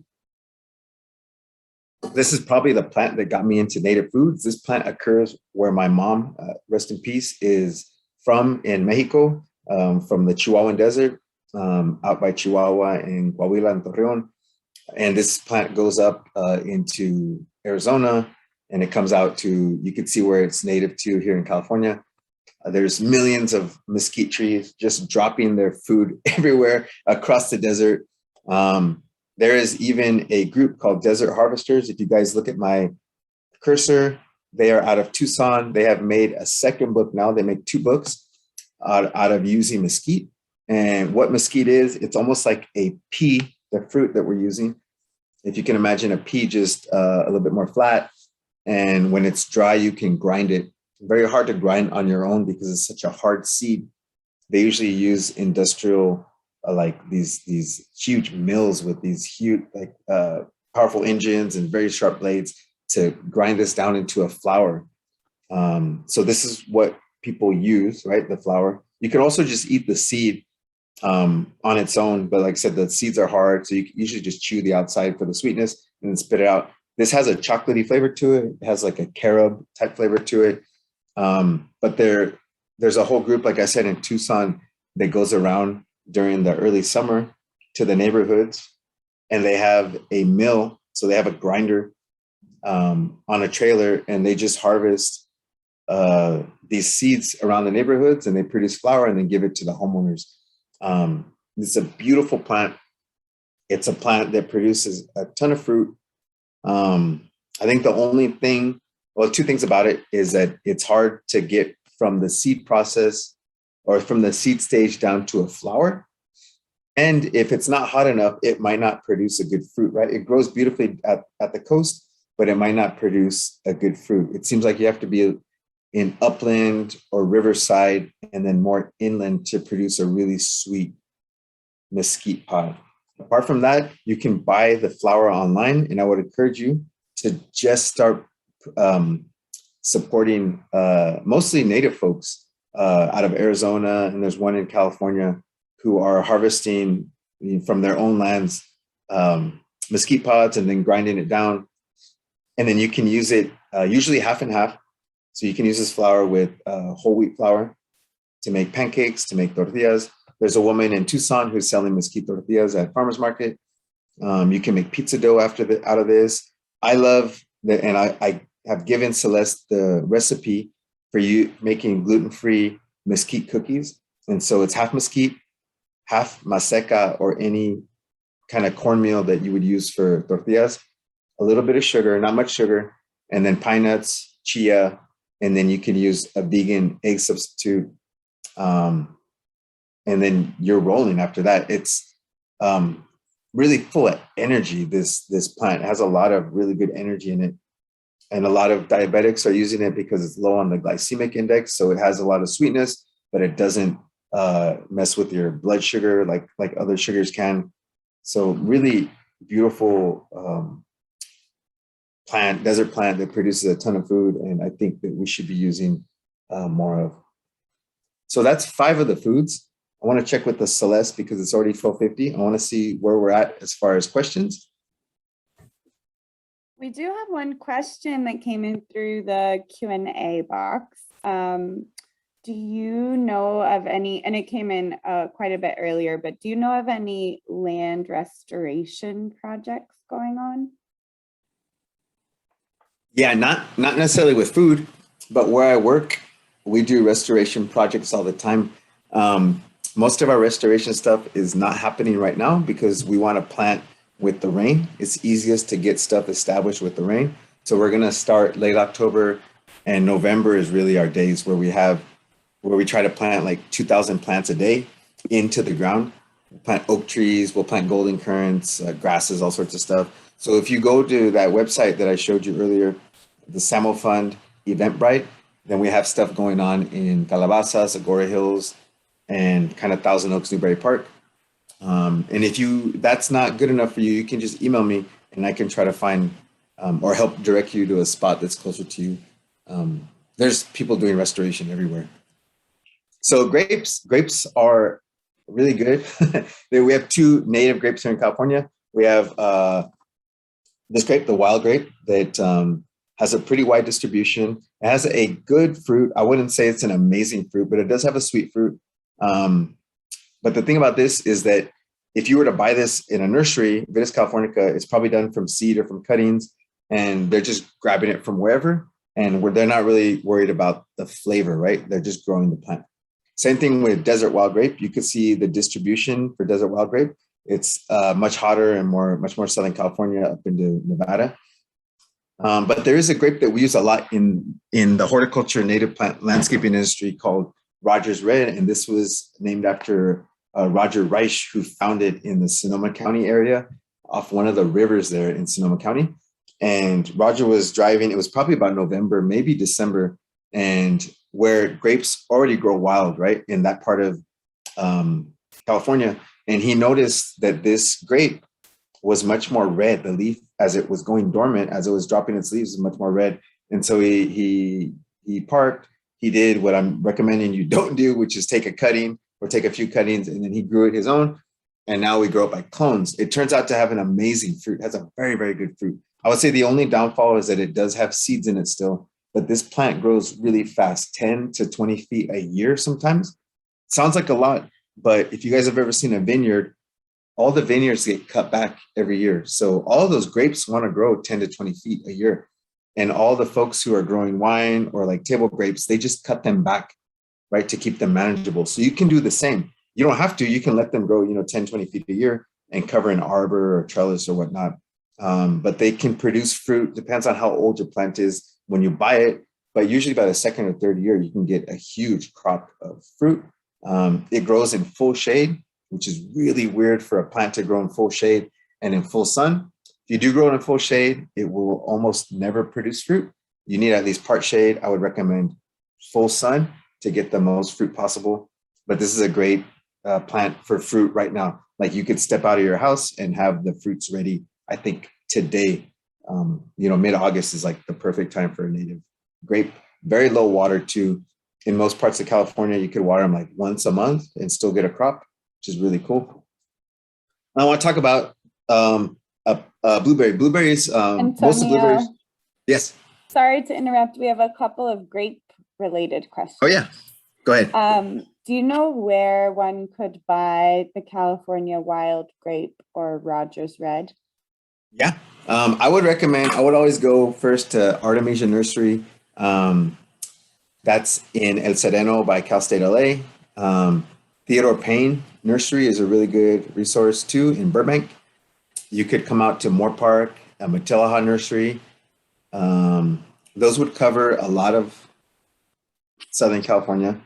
This is probably the plant that got me into native foods. This plant occurs where my mom, rest in peace, is from in Mexico, from the Chihuahuan Desert. Out by Chihuahua and Coahuila and Torreon. And this plant goes up into Arizona, and it comes out to, you can see where it's native to here in California. There's millions of mesquite trees just dropping their food everywhere across the desert. There is even a group called Desert Harvesters. If you guys look at my cursor, they are out of Tucson. They have made a second book now. They make 2 books out of using mesquite. And what mesquite is, it's almost like a pea, the fruit that we're using. If you can imagine a pea just a little bit more flat. And when it's dry, you can grind it. Very hard to grind on your own because it's such a hard seed. They usually use industrial, like these huge mills with these huge, like powerful engines and very sharp blades to grind this down into a flour. So this is what people use, right? The flour. You can also just eat the seed on its own, but like I said, the seeds are hard, so you usually just chew the outside for the sweetness and then spit it out. This has a chocolatey flavor to it. It has like a carob type flavor to it. But there's a whole group, like I said, in Tucson that goes around during the early summer to the neighborhoods, and they have a mill, so they have a grinder on a trailer, and they just harvest these seeds around the neighborhoods, and they produce flour and then give it to the homeowners. It's a beautiful plant. It's a plant that produces a ton of fruit. I think the only thing, well, 2 things about it is that it's hard to get from the seed process or from the seed stage down to a flower. And if it's not hot enough, it might not produce a good fruit, right? It grows beautifully at the coast, but it might not produce a good fruit. It seems like you have to be in upland or riverside and then more inland to produce a really sweet mesquite pod. Apart from that, you can buy the flower online, and I would encourage you to just start supporting mostly native folks out of Arizona, and there's one in California who are harvesting from their own lands mesquite pods and then grinding it down. And then you can use it usually half and half. So you can use this flour with whole wheat flour to make pancakes, to make tortillas. There's a woman in Tucson who's selling mesquite tortillas at farmers market. You can make pizza dough out of this. I love that, and I have given Celeste the recipe for you making gluten-free mesquite cookies. And so it's half mesquite, half maseca, or any kind of cornmeal that you would use for tortillas, a little bit of sugar, not much sugar, and then pine nuts, chia, and then you can use a vegan egg substitute. And then you're rolling after that. It's really full of energy. This plant has a lot of really good energy in it. And a lot of diabetics are using it because it's low on the glycemic index. So it has a lot of sweetness, but it doesn't mess with your blood sugar like other sugars can. So really beautiful desert plant that produces a ton of food. And I think that we should be using more of. So that's 5 of the foods. I want to check with the Celeste because it's already 12:50. I want to see where we're at as far as questions. We do have one question that came in through the Q&A box. Do you know of any, and it came in quite a bit earlier, but do you know of any land restoration projects going on? Yeah, not necessarily with food, but where I work, we do restoration projects all the time. Most of our restoration stuff is not happening right now because we want to plant with the rain. It's easiest to get stuff established with the rain. So we're going to start late October, and November is really our days where we try to plant like 2,000 plants a day into the ground. We'll plant oak trees, we'll plant golden currants, grasses, all sorts of stuff. So if you go to that website that I showed you earlier, the Samo Fund Eventbrite, then we have stuff going on in Calabasas, Agora Hills, and kind of Thousand Oaks, Newberry Park. And if that's not good enough for you, you can just email me and I can try to find or help direct you to a spot that's closer to you. There's people doing restoration everywhere. So grapes are really good. We have 2 native grapes here in California. We have this grape, the wild grape, that has a pretty wide distribution. It has a good fruit. I wouldn't say it's an amazing fruit, but it does have a sweet fruit. But the thing about this is that if you were to buy this in a nursery, Vitis californica, it's probably done from seed or from cuttings, and they're just grabbing it from wherever, and they're not really worried about the flavor, right? They're just growing the plant. Same thing with desert wild grape. You could see the distribution for desert wild grape. It's much hotter and much more Southern California up into Nevada. But there is a grape that we use a lot in the horticulture native plant landscaping industry called Rogers Red, and this was named after Roger Reich, who found it in the Sonoma County area off one of the rivers there in Sonoma County. And Roger was driving, it was probably about November, maybe December, and where grapes already grow wild, right, in that part of California. And he noticed that this grape was much more red. The leaf, as it was going dormant, as it was dropping its leaves, was much more red. And so he parked. He did what I'm recommending you don't do, which is take a cutting or take a few cuttings, and then he grew it his own. And now we grow it by clones. It turns out to have an amazing fruit. It has a very, very good fruit. I would say the only downfall is that it does have seeds in it still, but this plant grows really fast, 10 to 20 feet a year sometimes. Sounds like a lot, but if you guys have ever seen a vineyard, all the vineyards get cut back every year. So all of those grapes want to grow 10 to 20 feet a year. And all the folks who are growing wine or like table grapes, they just cut them back, right, to keep them manageable. So you can do the same. You don't have to. You can let them grow, 10, 20 feet a year and cover an arbor or trellis or whatnot. But they can produce fruit. Depends on how old your plant is when you buy it. But usually by the second or third year, you can get a huge crop of fruit. It grows in full shade, which is really weird for a plant to grow in full shade and in full sun. If you do grow it in full shade, it will almost never produce fruit. You need at least part shade. I would recommend full sun to get the most fruit possible. But this is a great plant for fruit right now. Like you could step out of your house and have the fruits ready. I think today, mid-August is like the perfect time for a native grape. Very low water too. In most parts of California, you could water them like once a month and still get a crop, which is really cool. I want to talk about blueberry. Blueberries, most of the blueberries. Yes. Sorry to interrupt. We have a couple of grape-related questions. Oh, yeah. Go ahead. Do you know where one could buy the California wild grape or Rogers Red? Yeah. I would always go first to Artemisia Nursery. That's in El Sereno by Cal State LA. Theodore Payne Nursery is a really good resource too in Burbank. You could come out to Moore Park, Matilaha Nursery. Those would cover a lot of Southern California.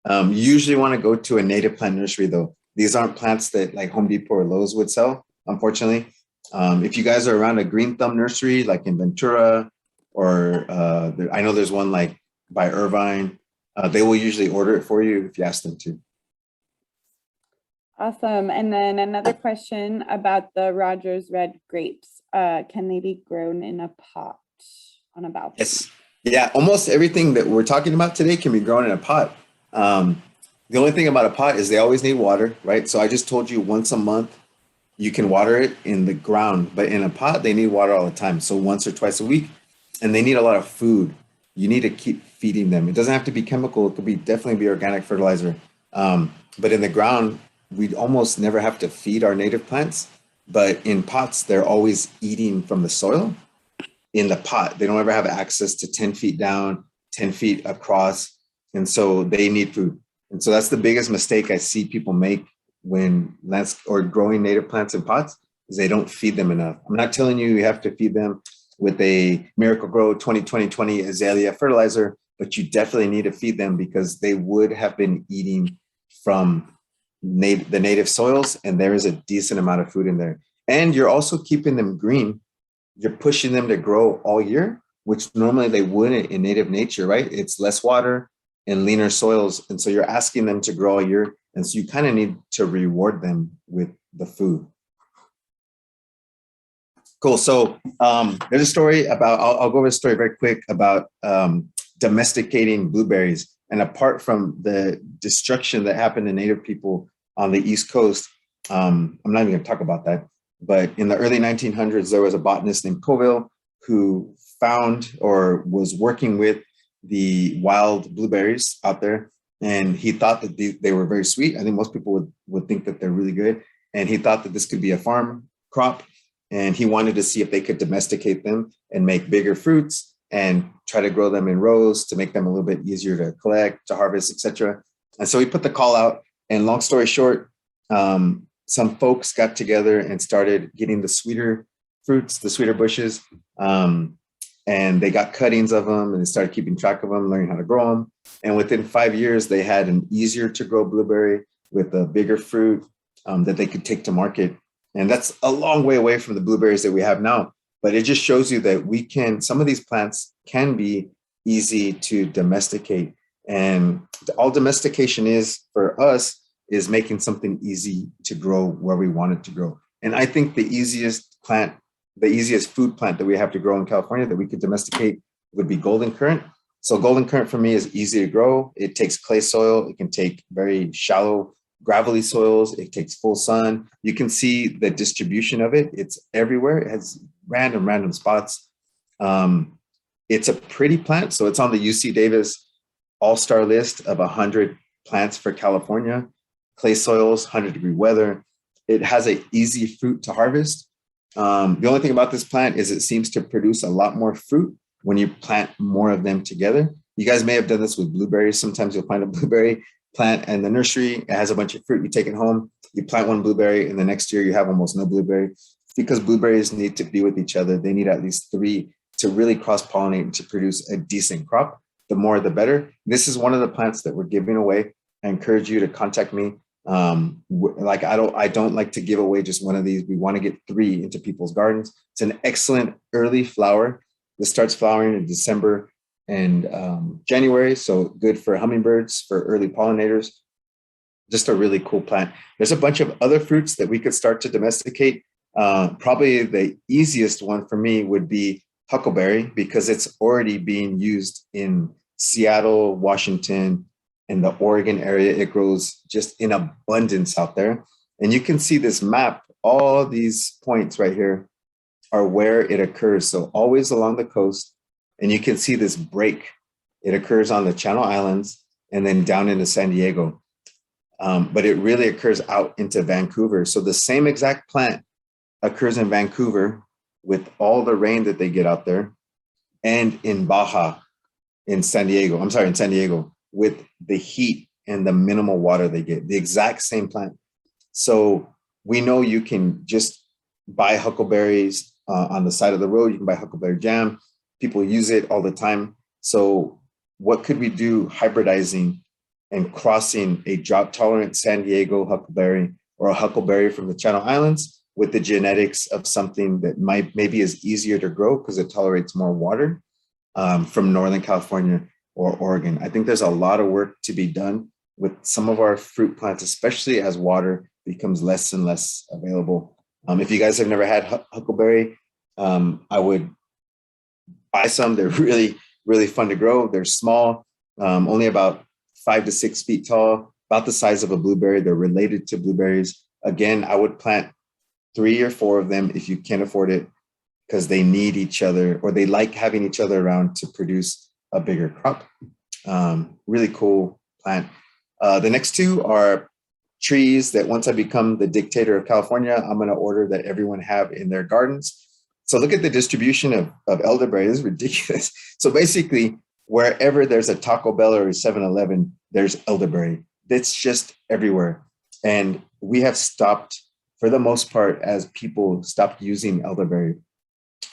You usually want to go to a native plant nursery though. These aren't plants that like Home Depot or Lowe's would sell, unfortunately. If you guys are around a Green Thumb nursery, like in Ventura, or I know there's one like by Irvine, they will usually order it for you if you ask them to. Awesome. And then another question about the Rogers Red grapes. Can they be grown in a pot on a balcony? Yes. Yeah, almost everything that we're talking about today can be grown in a pot. The only thing about a pot is they always need water, right? So I just told you once a month you can water it in the ground, but in a pot they need water all the time. So once or twice a week, and they need a lot of food. You need to keep feeding them. It doesn't have to be chemical. It could definitely be organic fertilizer. But in the ground, we almost never have to feed our native plants. But in pots, they're always eating from the soil in the pot. They don't ever have access to 10 feet down, 10 feet across. And so they need food. And so that's the biggest mistake I see people make when growing native plants in pots is they don't feed them enough. I'm not telling you have to feed them with a Miracle Grow 20-20-20 azalea fertilizer, but you definitely need to feed them because they would have been eating from the native soils, and there is a decent amount of food in there. And you're also keeping them green. You're pushing them to grow all year, which normally they wouldn't in native nature, right? It's less water and leaner soils. And so you're asking them to grow all year. And so you kind of need to reward them with the food. Cool. So there's a story about, I'll go over the story very quick about domesticating blueberries. And apart from the destruction that happened to native people on the East Coast, I'm not even going to talk about that. But in the early 1900s, there was a botanist named Coville who found or was working with the wild blueberries out there. And he thought that they were very sweet. I think most people would think that they're really good. And he thought that this could be a farm crop. And he wanted to see if they could domesticate them and make bigger fruits and try to grow them in rows to make them a little bit easier to collect, to harvest, etc. And so he put the call out. And long story short, some folks got together and started getting the sweeter fruits, the sweeter bushes. And they got cuttings of them and they started keeping track of them, learning how to grow them. And within 5 years, they had an easier to grow blueberry with a bigger fruit that they could take to market. And that's a long way away from the blueberries that we have now. But it just shows you that some of these plants can be easy to domesticate. And all domestication is for us is making something easy to grow where we want it to grow. And I think the easiest food plant that we have to grow in California that we could domesticate would be golden currant. So golden currant for me is easy to grow. It takes clay soil. It can take very shallow, gravelly soils. It takes full sun. You can see the distribution of it. It's everywhere. It has random spots. It's a pretty plant. So it's on the UC Davis all-star list of 100 plants for California. Clay soils, 100-degree weather. It has an easy fruit to harvest. The only thing about this plant is it seems to produce a lot more fruit when you plant more of them together. You guys may have done this with blueberries. Sometimes you'll find a blueberry plant in the nursery. It has a bunch of fruit. You take it home, you plant one blueberry, and the next year you have almost no blueberry. Because blueberries need to be with each other. They need at least 3 to really cross-pollinate and to produce a decent crop. The more, the better. This is one of the plants that we're giving away I encourage you to contact me. Like I don't like to give away just one of these. We want to get 3 into people's gardens. It's an excellent early flower. This starts flowering in December and January, so good for hummingbirds, for early pollinators. Just a really cool plant. There's a bunch of other fruits that we could start to domesticate. Probably the easiest one for me would be huckleberry, because it's already being used in Seattle, Washington, and the Oregon area. It grows just in abundance out there. And you can see this map, all these points right here are where it occurs. So always along the coast. And you can see this break. It occurs on the Channel Islands and then down into San Diego. But it really occurs out into Vancouver. So the same exact plant occurs in Vancouver with all the rain that they get out there, and in Baja, in San Diego with the heat and the minimal water they get, the exact same plant. So we know you can just buy huckleberries on the side of the road. You can buy huckleberry jam. People use it all the time. So what could we do hybridizing and crossing a drought-tolerant San Diego huckleberry or a huckleberry from the Channel Islands with the genetics of something that maybe is easier to grow because it tolerates more water from Northern California or Oregon? I think there's a lot of work to be done with some of our fruit plants, especially as water becomes less and less available. If you guys have never had huckleberry, I would buy some. They're really, really fun to grow. They're small, only about 5 to 6 feet tall, about the size of a blueberry. They're related to blueberries. Again, I would plant 3 or 4 of them if you can afford it, because they need each other, or they like having each other around to produce a bigger crop. Really cool plant. The next 2 are trees that once I become the dictator of California, I'm going to order that everyone have in their gardens. So look at the distribution of elderberry. This is ridiculous. So basically, wherever there's a Taco Bell or a 7-Eleven, there's elderberry. It's just everywhere. And we have stopped, for the most part, as people stopped using elderberry.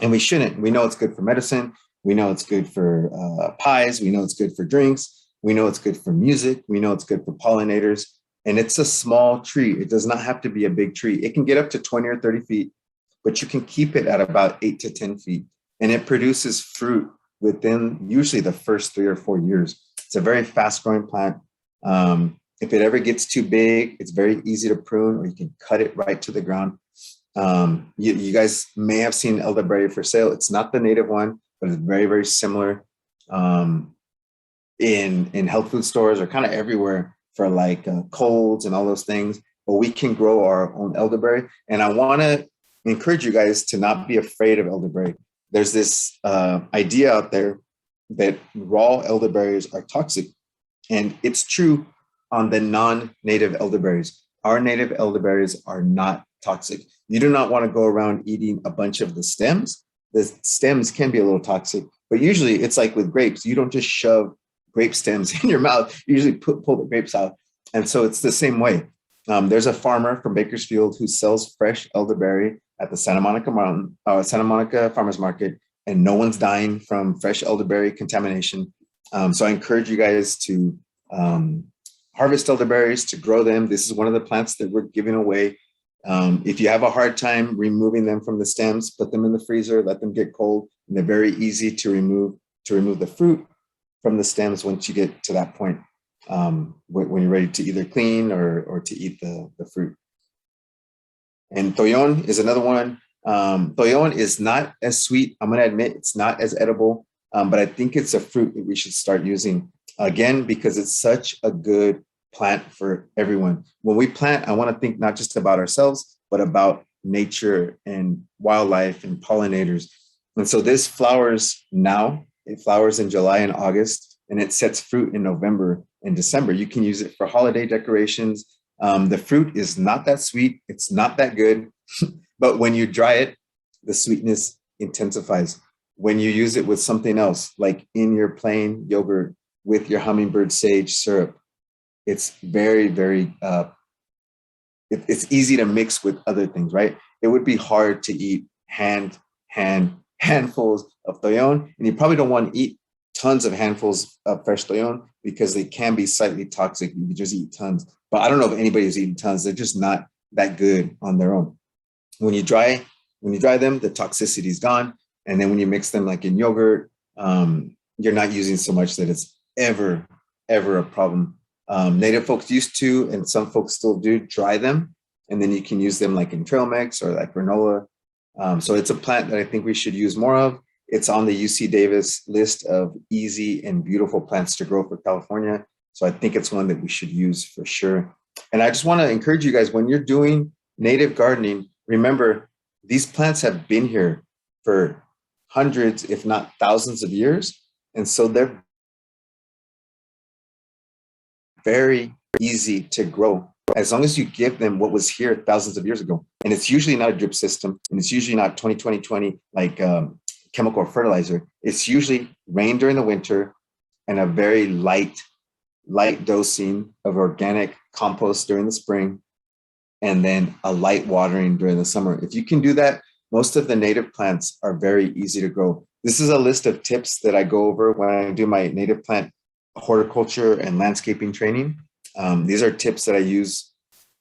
And we shouldn't. We know it's good for medicine. We know it's good for pies. We know it's good for drinks. We know it's good for music. We know it's good for pollinators. And it's a small tree. It does not have to be a big tree. It can get up to 20 or 30 feet, but you can keep it at about 8 to 10 feet. And it produces fruit within usually the first 3 or 4 years. It's a very fast growing plant. If it ever gets too big, it's very easy to prune, or you can cut it right to the ground. You guys may have seen elderberry for sale. It's not the native one, but it's very, very similar in health food stores, or kind of everywhere for like colds and all those things. But we can grow our own elderberry. And I want to encourage you guys to not be afraid of elderberry. There's this idea out there that raw elderberries are toxic. And it's true on the non-native elderberries. Our native elderberries are not toxic. You do not want to go around eating a bunch of the stems. The stems can be a little toxic, but usually it's like with grapes. You don't just shove grape stems in your mouth. You usually pull the grapes out. And so it's the same way. There's a farmer from Bakersfield who sells fresh elderberry at the Santa Monica Farmers Market, and no one's dying from fresh elderberry contamination. So I encourage you guys to harvest elderberries, to grow them. This is one of the plants that we're giving away. If you have a hard time removing them from the stems, put them in the freezer, let them get cold, and they're very easy to remove the fruit from the stems once you get to that point, when you're ready to either clean or to eat the fruit. And toyon is another one. Toyon is not as sweet. I'm going to admit it's not as edible, but I think it's a fruit that we should start using, again, because it's such a good plant for everyone. When we plant, I want to think not just about ourselves, but about nature and wildlife and pollinators. And so this flowers now. It flowers in July and August, and it sets fruit in November and December. You can use it for holiday decorations. The fruit is not that sweet. It's not that good, but when you dry it, the sweetness intensifies. When you use it with something else, like in your plain yogurt with your hummingbird sage syrup, it's very, very, it's easy to mix with other things, right? It would be hard to eat handfuls of toyon, and you probably don't want to eat tons of handfuls of fresh leon because they can be slightly toxic. You can just eat tons. But I don't know if anybody's eaten tons. They're just not that good on their own. When you dry them, the toxicity is gone. And then when you mix them like in yogurt, you're not using so much that it's ever a problem. Native folks used to, and some folks still do, dry them, and then you can use them like in trail mix or like granola. So it's a plant that I think we should use more of. It's on the UC Davis list of easy and beautiful plants to grow for California. So I think it's one that we should use for sure. And I just want to encourage you guys, when you're doing native gardening, remember, these plants have been here for hundreds, if not thousands of years. And so they're very easy to grow as long as you give them what was here thousands of years ago. And it's usually not a drip system, and it's usually not 20-20-20 like chemical fertilizer. It's usually rain during the winter and a very light dosing of organic compost during the spring, and then a light watering during the summer. If you can do that, most of the native plants are very easy to grow. This is a list of tips that I go over when I do my native plant horticulture and landscaping training. These are tips that I use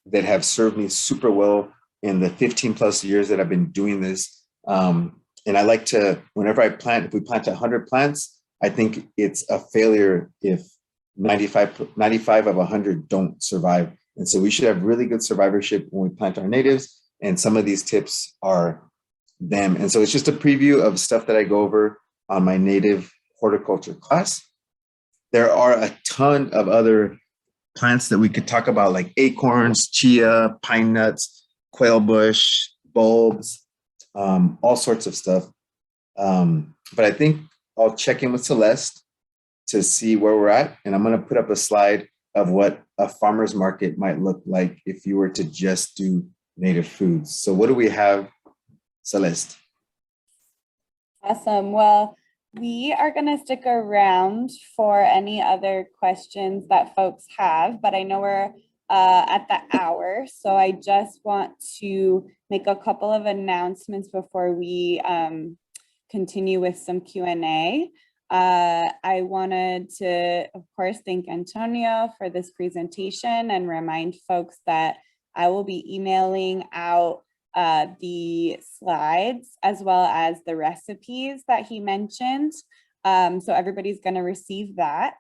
that have served me super well in the 15 plus years that I've been doing this. And I like to, whenever I plant, if we plant 100 plants, I think it's a failure if 95 of 100 don't survive. And so we should have really good survivorship when we plant our natives. And some of these tips are them. And so it's just a preview of stuff that I go over on my native horticulture class. There are a ton of other plants that we could talk about, like acorns, chia, pine nuts, quail bush, bulbs, all sorts of stuff. But I think I'll check in with Celeste to see where we're at. And I'm going to put up a slide of what a farmer's market might look like if you were to just do native foods. So what do we have, Celeste? Awesome. Well, we are going to stick around for any other questions that folks have, but I know we're at the hour. So I just want to make a couple of announcements before we continue with some Q&A. I wanted to, of course, thank Antonio for this presentation and remind folks that I will be emailing out the slides as well as the recipes that he mentioned. So everybody's going to receive that.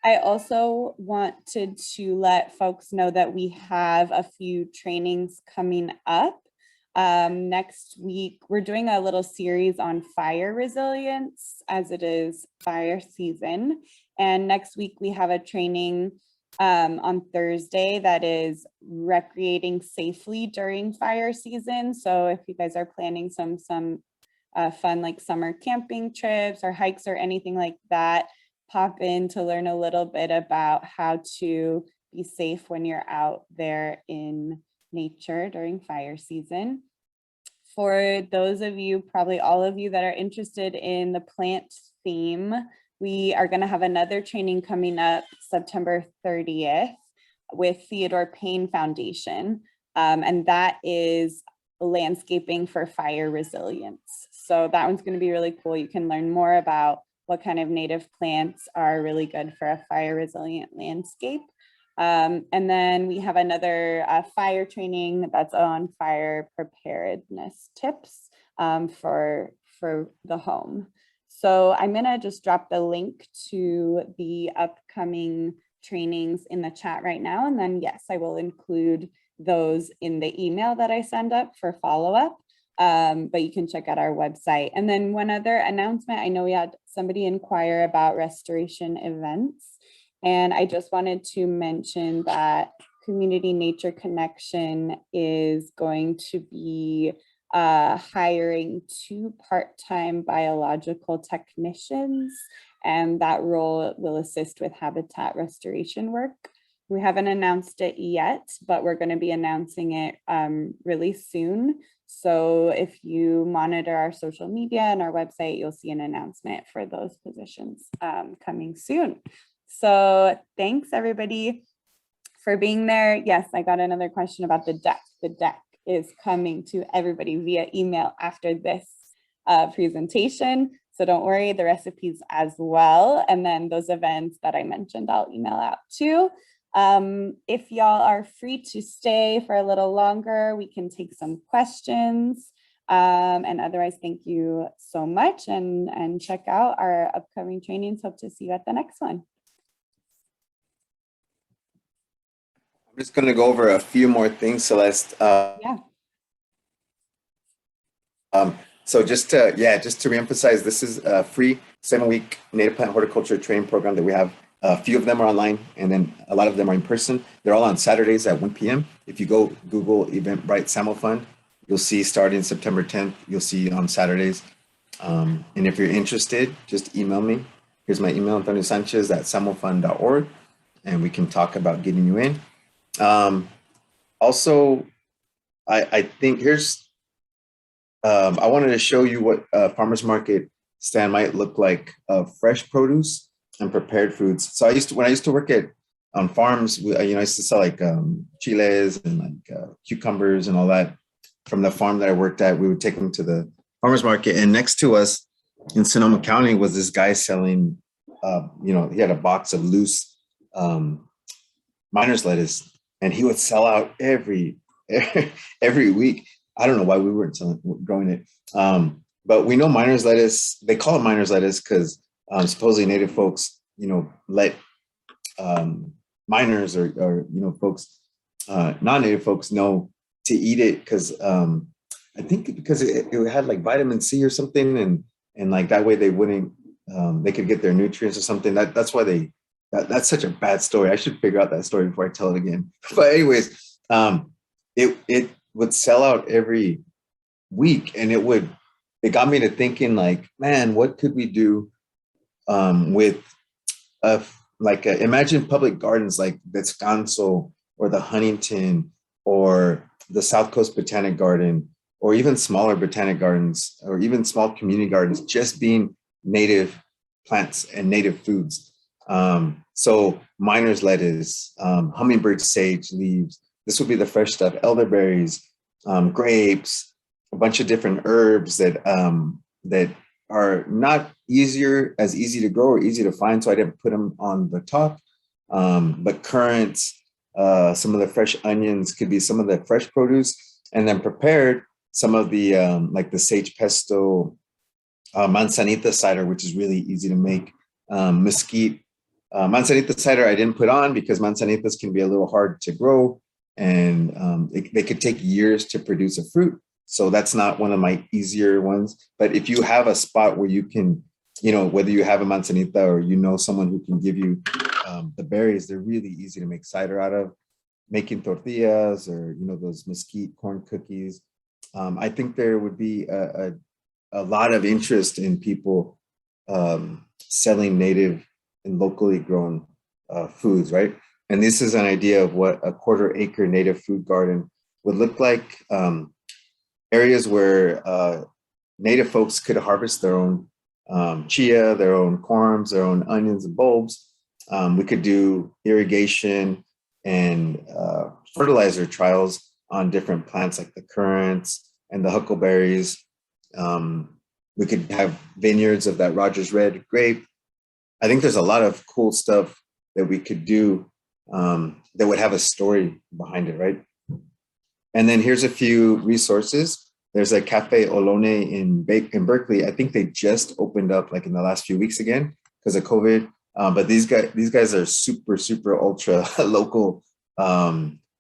I also wanted to let folks know that we have a few trainings coming up. Next week, we're doing a little series on fire resilience as it is fire season. And next week we have a training on Thursday that is recreating safely during fire season. So if you guys are planning some fun like summer camping trips or hikes or anything like that, pop in to learn a little bit about how to be safe when you're out there in nature during fire season. For those of you, probably all of you that are interested in the plant theme, we are going to have another training coming up September 30th with Theodore Payne Foundation. And that is landscaping for fire resilience. So that one's going to be really cool. You can learn more about what kind of native plants are really good for a fire resilient landscape. And then we have another fire training that's on fire preparedness tips for the home. So I'm going to just drop the link to the upcoming trainings in the chat right now. And then, yes, I will include those in the email that I send up for follow-up. But you can check out our website. And then one other announcement, I know we had somebody inquire about restoration events. And I just wanted to mention that Community Nature Connection is going to be hiring 2 part-time biological technicians, and that role will assist with habitat restoration work. We haven't announced it yet, but we're going to be announcing it really soon. So if you monitor our social media and our website, you'll see an announcement for those positions coming soon. So thanks everybody for being there. Yes, I got another question about the deck. The deck is coming to everybody via email after this presentation. So don't worry, the recipes as well. And then those events that I mentioned, I'll email out too. If y'all are free to stay for a little longer, we can take some questions. And otherwise, thank you so much, and check out our upcoming trainings. Hope to see you at the next one. I'm just going to go over a few more things, Celeste. Yeah. So just to reemphasize, this is a free 7-week native plant horticulture training program that we have. A few of them are online, and then a lot of them are in person. They're all on Saturdays at 1 p.m. If you go Google Eventbrite Samo Fund, you'll see starting September 10th, you'll see on Saturdays. And if you're interested, just email me. Here's my email, Antonio Sanchez at samofund.org, and we can talk about getting you in. Also, I think I wanted to show you what a farmer's market stand might look like of fresh produce and prepared foods. So when I used to work on farms, I used to sell like chiles and like cucumbers and all that from the farm that I worked at. We would take them to the farmer's market, and next to us in Sonoma County was this guy selling, he had a box of loose miner's lettuce, and he would sell out every week. I don't know why we weren't growing it. But we know miner's lettuce, they call it miner's lettuce because supposedly native folks, let miners or folks, non-native folks know to eat it because I think because it had like vitamin C or something, and like that way they wouldn't, they could get their nutrients or something. That's why that's such a bad story. I should figure out that story before I tell it again. But anyways, it would sell out every week, and it got me to thinking like, man, what could we do with imagine public gardens like the Descanso or the Huntington or the South Coast Botanic Garden, or even smaller botanic gardens, or even small community gardens, just being native plants and native foods. So miner's lettuce, hummingbird sage leaves, this would be the fresh stuff, elderberries, grapes, a bunch of different herbs that are not as easy to grow or easy to find, so I didn't put them on the top. But currants, some of the fresh onions could be some of the fresh produce, and then prepared some of the like the sage pesto, manzanita cider, which is really easy to make, mesquite. Manzanita cider I didn't put on because manzanitas can be a little hard to grow, and they could take years to produce a fruit. So that's not one of my easier ones. But if you have a spot where you can, whether you have a manzanita or someone who can give you the berries, they're really easy to make cider out of. Making tortillas or those mesquite corn cookies. I think there would be a lot of interest in people selling native and locally grown foods, right? And this is an idea of what a 1/4 acre native food garden would look like. Areas where native folks could harvest their own chia, their own corms, their own onions and bulbs. We could do irrigation and fertilizer trials on different plants like the currants and the huckleberries. We could have vineyards of that Rogers Red grape. I think there's a lot of cool stuff that we could do that would have a story behind it, right? And then here's a few resources. There's a Cafe Olone in Berkeley. I think they just opened up like in the last few weeks again because of COVID. But these guys are super, super ultra local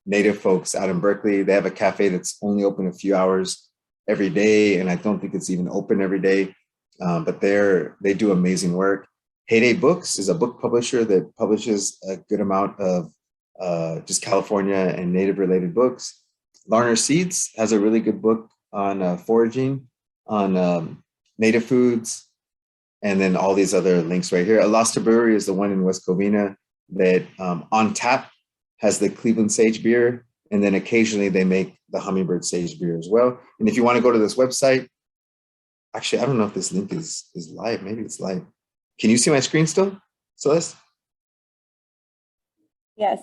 native folks out in Berkeley. They have a cafe that's only open a few hours every day, and I don't think it's even open every day. But they do amazing work. Heyday Books is a book publisher that publishes a good amount of just California and native related books. Larner Seeds has a really good book on foraging, on native foods, and then all these other links right here. Alosta Brewery is the one in West Covina that on tap has the Cleveland Sage beer, and then occasionally they make the Hummingbird Sage beer as well. And if you want to go to this website, actually, I don't know if this link is live. Maybe it's live. Can you see my screen still, Celeste? Yes.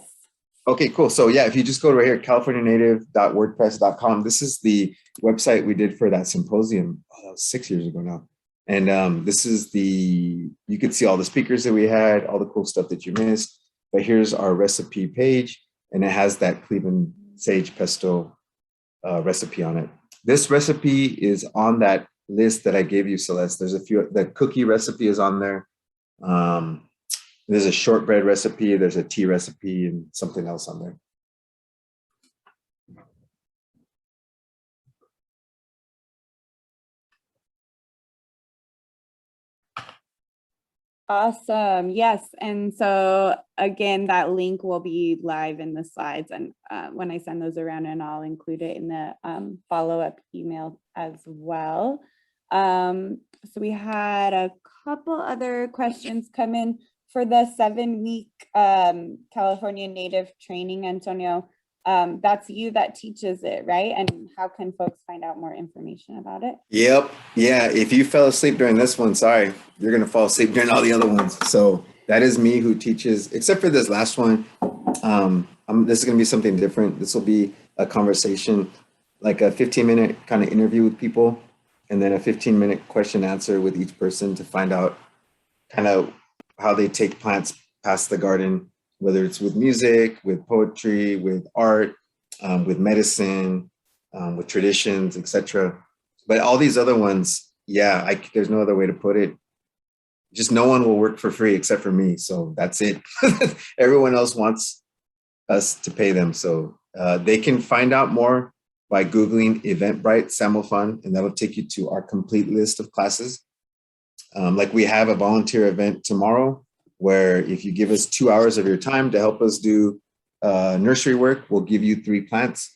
Okay, cool. So yeah, if you just go right here, californianative.wordpress.com, this is the website we did for that symposium. Oh, that was 6 years ago now. And this is you can see all the speakers that we had, all the cool stuff that you missed. But here's our recipe page, and it has that Cleveland sage pesto recipe on it. This recipe is on that list that I gave you, Celeste. There's a few, the cookie recipe is on there. There's a shortbread recipe, there's a tea recipe, and something else on there. Awesome. Yes. And so again, that link will be live in the slides. And when I send those around, and I'll include it in the follow-up email as well. So we had a couple other questions come in for the 7-week California native training, Antonio. That's you that teaches it, right? And how can folks find out more information about it? Yep. Yeah. If you fell asleep during this one, sorry, you're going to fall asleep during all the other ones. So that is me who teaches, except for this last one. This is going to be something different. This will be a conversation, like a 15-minute kind of interview with people, and then a 15-minute question answer with each person to find out kind of how they take plants past the garden, whether it's with music, with poetry, with art, with medicine, with traditions, etc. But all these other ones, yeah, there's no other way to put it. Just no one will work for free except for me. So that's it. Everyone else wants us to pay them. So they can find out more by Googling Eventbrite Sample Fund, and that'll take you to our complete list of classes. Like we have a volunteer event tomorrow, where if you give us 2 hours of your time to help us do nursery work, we'll give you 3 plants.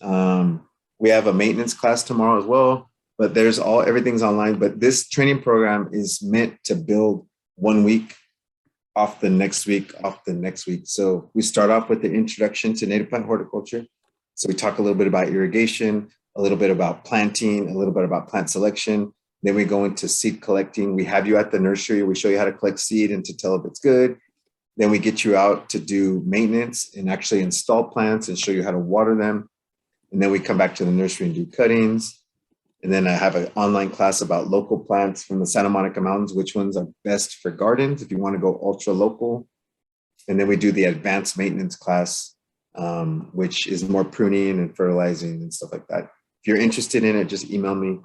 We have a maintenance class tomorrow as well, but everything's online. But this training program is meant to build 1 week off the next week, off the next week. So we start off with the introduction to native plant horticulture. So we talk a little bit about irrigation, a little bit about planting, a little bit about plant selection. Then we go into seed collecting. We have you at the nursery. We show you how to collect seed and to tell if it's good. Then we get you out to do maintenance and actually install plants and show you how to water them. And then we come back to the nursery and do cuttings. And then I have an online class about local plants from the Santa Monica Mountains, which ones are best for gardens if you want to go ultra local. And then we do the advanced maintenance class, which is more pruning and fertilizing and stuff like that. If you're interested in it, just email me.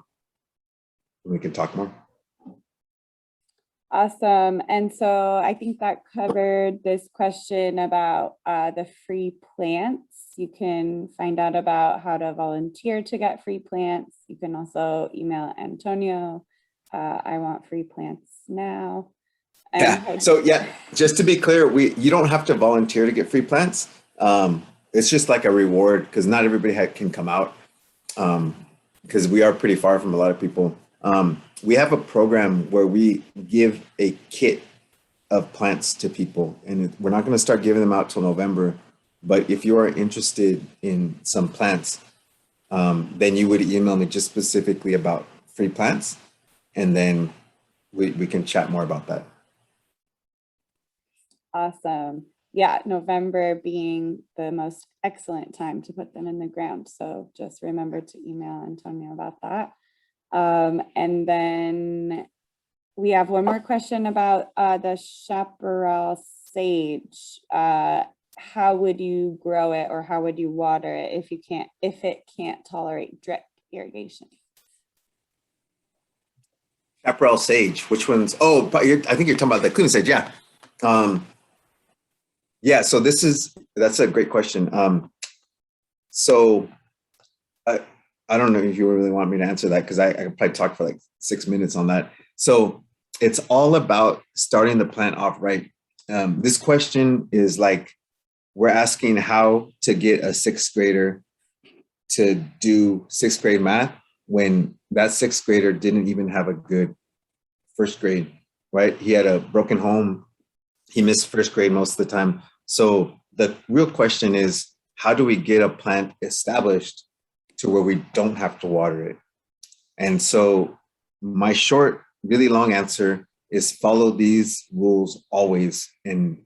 We can talk more. Awesome. And so I think that covered this question about the free plants. You can find out about how to volunteer to get free plants. You can also email Antonio. I want free plants now. And So just to be clear, you don't have to volunteer to get free plants. It's just like a reward because not everybody can come out because we are pretty far from a lot of people. We have a program where we give a kit of plants to people, and we're not going to start giving them out till November. But if you are interested in some plants, then you would email me just specifically about free plants, and then we can chat more about that. Awesome. Yeah, November being the most excellent time to put them in the ground. So just remember to email Antonio about that. And then we have one more question about the chaparral sage. How would you grow it, or how would you water it if it can't tolerate drip irrigation? Chaparral sage, which ones? Oh, I think you're talking about the Cleveland sage. Yeah. Yeah. So that's a great question. So I don't know if you really want me to answer that because I could probably talk for like 6 minutes on that. So it's all about starting the plant off right. This question is like, we're asking how to get a 6th grader to do 6th grade math when that 6th grader didn't even have a good 1st grade, right? He had a broken home. He missed 1st grade most of the time. So the real question is, how do we get a plant established to where we don't have to water it? And so my short, really long answer is follow these rules always. And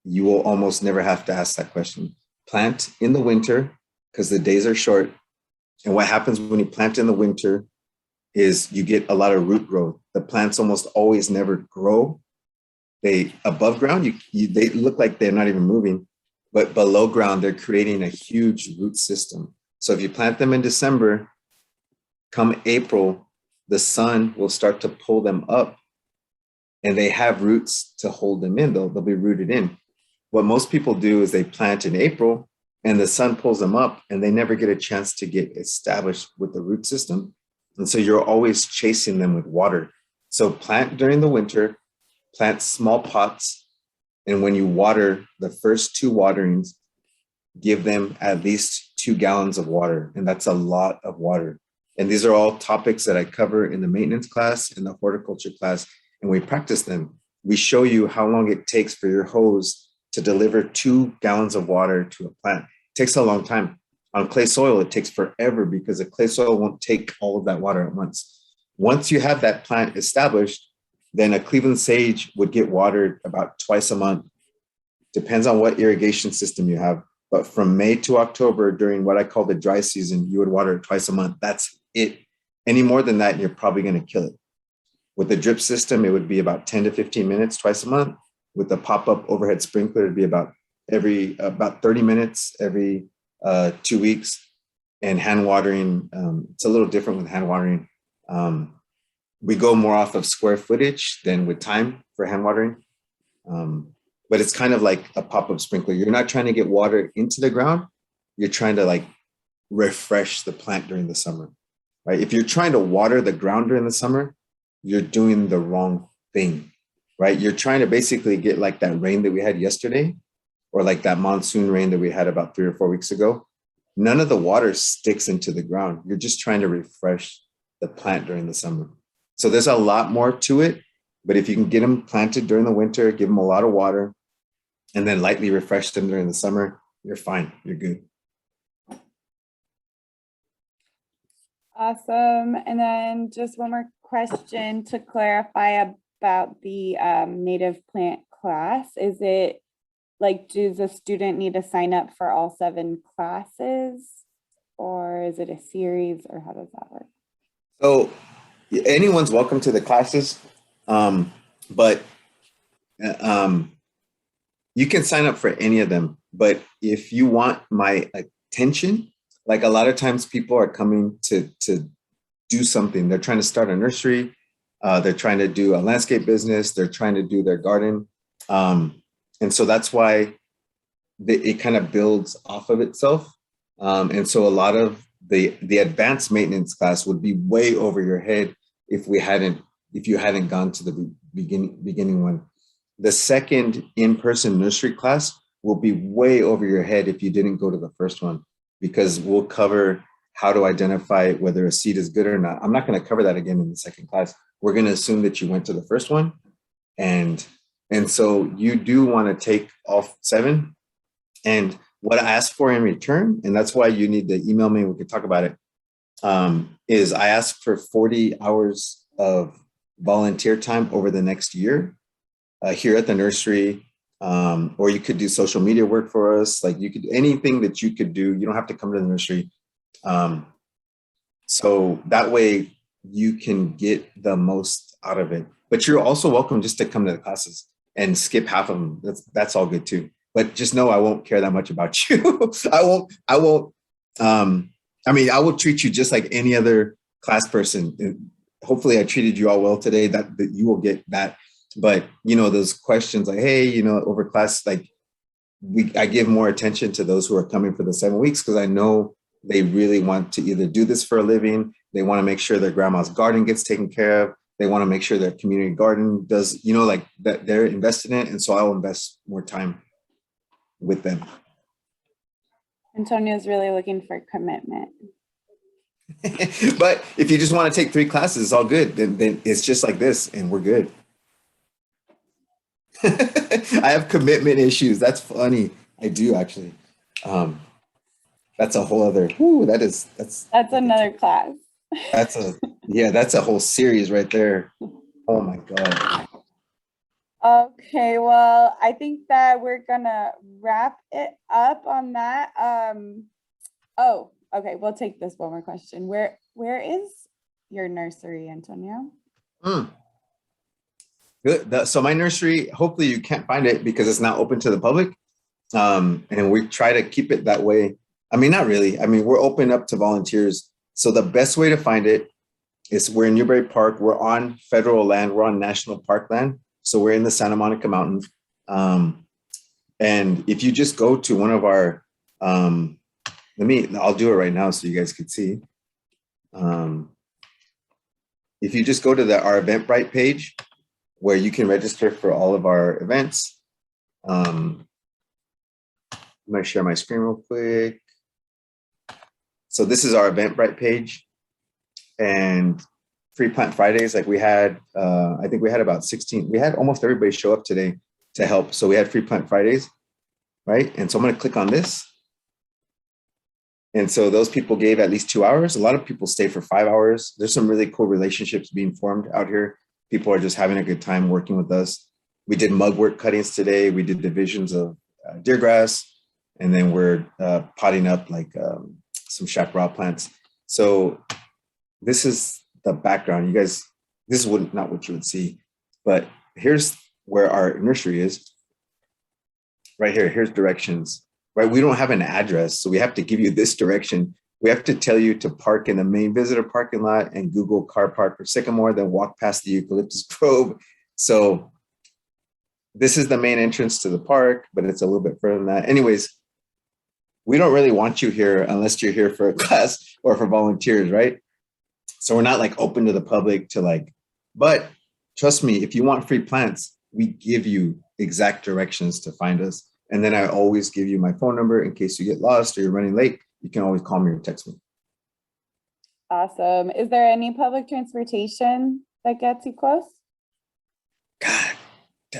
you will almost never have to ask that question. Plant in the winter because the days are short. And what happens when you plant in the winter is you get a lot of root growth. The plants almost always never grow. They above ground, they look like they're not even moving, but below ground, they're creating a huge root system. So if you plant them in December, come April, the sun will start to pull them up and they have roots to hold them in. They'll be rooted in. What most people do is they plant in April and the sun pulls them up and they never get a chance to get established with the root system. And so you're always chasing them with water. So plant during the winter, plant small pots. And when you water the first 2 waterings, give them at least 2 gallons of water. And that's a lot of water. And these are all topics that I cover in the maintenance class, in the horticulture class, and we practice them. We show you how long it takes for your hose to deliver 2 gallons of water to a plant. It takes a long time. On clay soil, it takes forever because the clay soil won't take all of that water at once. Once you have that plant established, then a Cleveland sage would get watered about twice a month. Depends on what irrigation system you have. But from May to October, during what I call the dry season, you would water it twice a month. That's it. Any more than that, you're probably going to kill it. With the drip system, it would be about 10 to 15 minutes twice a month. With the pop-up overhead sprinkler, it'd be about 30 minutes every 2 weeks. And hand watering, it's a little different with hand watering. We go more off of square footage than with time for hand watering. But it's kind of like a pop-up sprinkler. You're not trying to get water into the ground. You're trying to like refresh the plant during the summer, right? If you're trying to water the ground during the summer, you're doing the wrong thing, right? You're trying to basically get like that rain that we had yesterday, or like that monsoon rain that we had about 3 or 4 weeks ago. None of the water sticks into the ground. You're just trying to refresh the plant during the summer. So there's a lot more to it, but if you can get them planted during the winter, give them a lot of water, and then lightly refresh them during the summer, you're fine, you're good. Awesome. And then just one more question to clarify about the native plant class. Is it like, does a student need to sign up for all 7 classes, or is it a series, or how does that work? So anyone's welcome to the classes, but you can sign up for any of them. But if you want my attention, like a lot of times people are coming to do something. They're trying to start a nursery. They're trying to do a landscape business. They're trying to do their garden. And so that's why it kind of builds off of itself. And so a lot of the advanced maintenance class would be way over your head if you hadn't gone to the beginning one. The second in-person nursery class will be way over your head if you didn't go to the first one, because we'll cover how to identify whether a seed is good or not. I'm not going to cover that again in the second class. We're going to assume that you went to the first one. And so you do want to take all 7. And what I ask for in return, and that's why you need to email me, we could talk about it, is I ask for 40 hours of volunteer time over the next year here at the nursery. Or you could do social media work for us. Like you could, anything that you could do, you don't have to come to the nursery. So that way you can get the most out of it, but you're also welcome just to come to the classes and skip half of them. That's all good too. But just know I won't care that much about you. I won't, I mean, I will treat you just like any other class person. And hopefully I treated you all well today, that you will get that. But, you know, those questions like, hey, you know, over class, like I give more attention to those who are coming for the 7 weeks, because I know they really want to either do this for a living. They want to make sure their grandma's garden gets taken care of. They want to make sure their community garden does, you know, like that they're invested in it. And so I'll invest more time with them. Antonio's really looking for commitment. But if you just want to take 3 classes, it's all good. Then it's just like this and we're good. I have commitment issues. That's funny. I do actually. That's a whole other. That's another class. That's a whole series right there. Oh my God. Okay, well, I think that we're gonna wrap it up on that. Oh, okay, we'll take this one more question. Where is your nursery, Antonio? Good. So my nursery, hopefully you can't find it because it's not open to the public. And we try to keep it that way. I mean, not really. I mean, we're open up to volunteers. So the best way to find it is we're in Newberry Park. We're on federal land. We're on national park land. So we're in the Santa Monica Mountains. And if you just go to one of our, I'll do it right now so you guys can see. If you just go to our Eventbrite page, where you can register for all of our events. I'm gonna share my screen real quick. So this is our Eventbrite page, and Free Plant Fridays, like we had, I think we had about 16, we had almost everybody show up today to help. So we had Free Plant Fridays, right? And so I'm gonna click on this. And so those people gave at least 2 hours. A lot of people stay for 5 hours. There's some really cool relationships being formed out here. People are just having a good time working with us. We did mugwort cuttings today. We did divisions of deer grass, and then we're potting up like some chaparral plants. So this is the background. You guys, this is not what you would see, but here's where our nursery is. Right here, here's directions, right? We don't have an address, so we have to give you this direction. We have to tell you to park in the main visitor parking lot and Google car park for Sycamore, then walk past the eucalyptus grove. So this is the main entrance to the park, but it's a little bit further than that. Anyways, we don't really want you here unless you're here for a class or for volunteers, right? So we're not like open to the public to like, but trust me, if you want free plants, we give you exact directions to find us. And then I always give you my phone number in case you get lost or you're running late. You can always call me or text me. Awesome. Is there any public transportation that gets you close? God,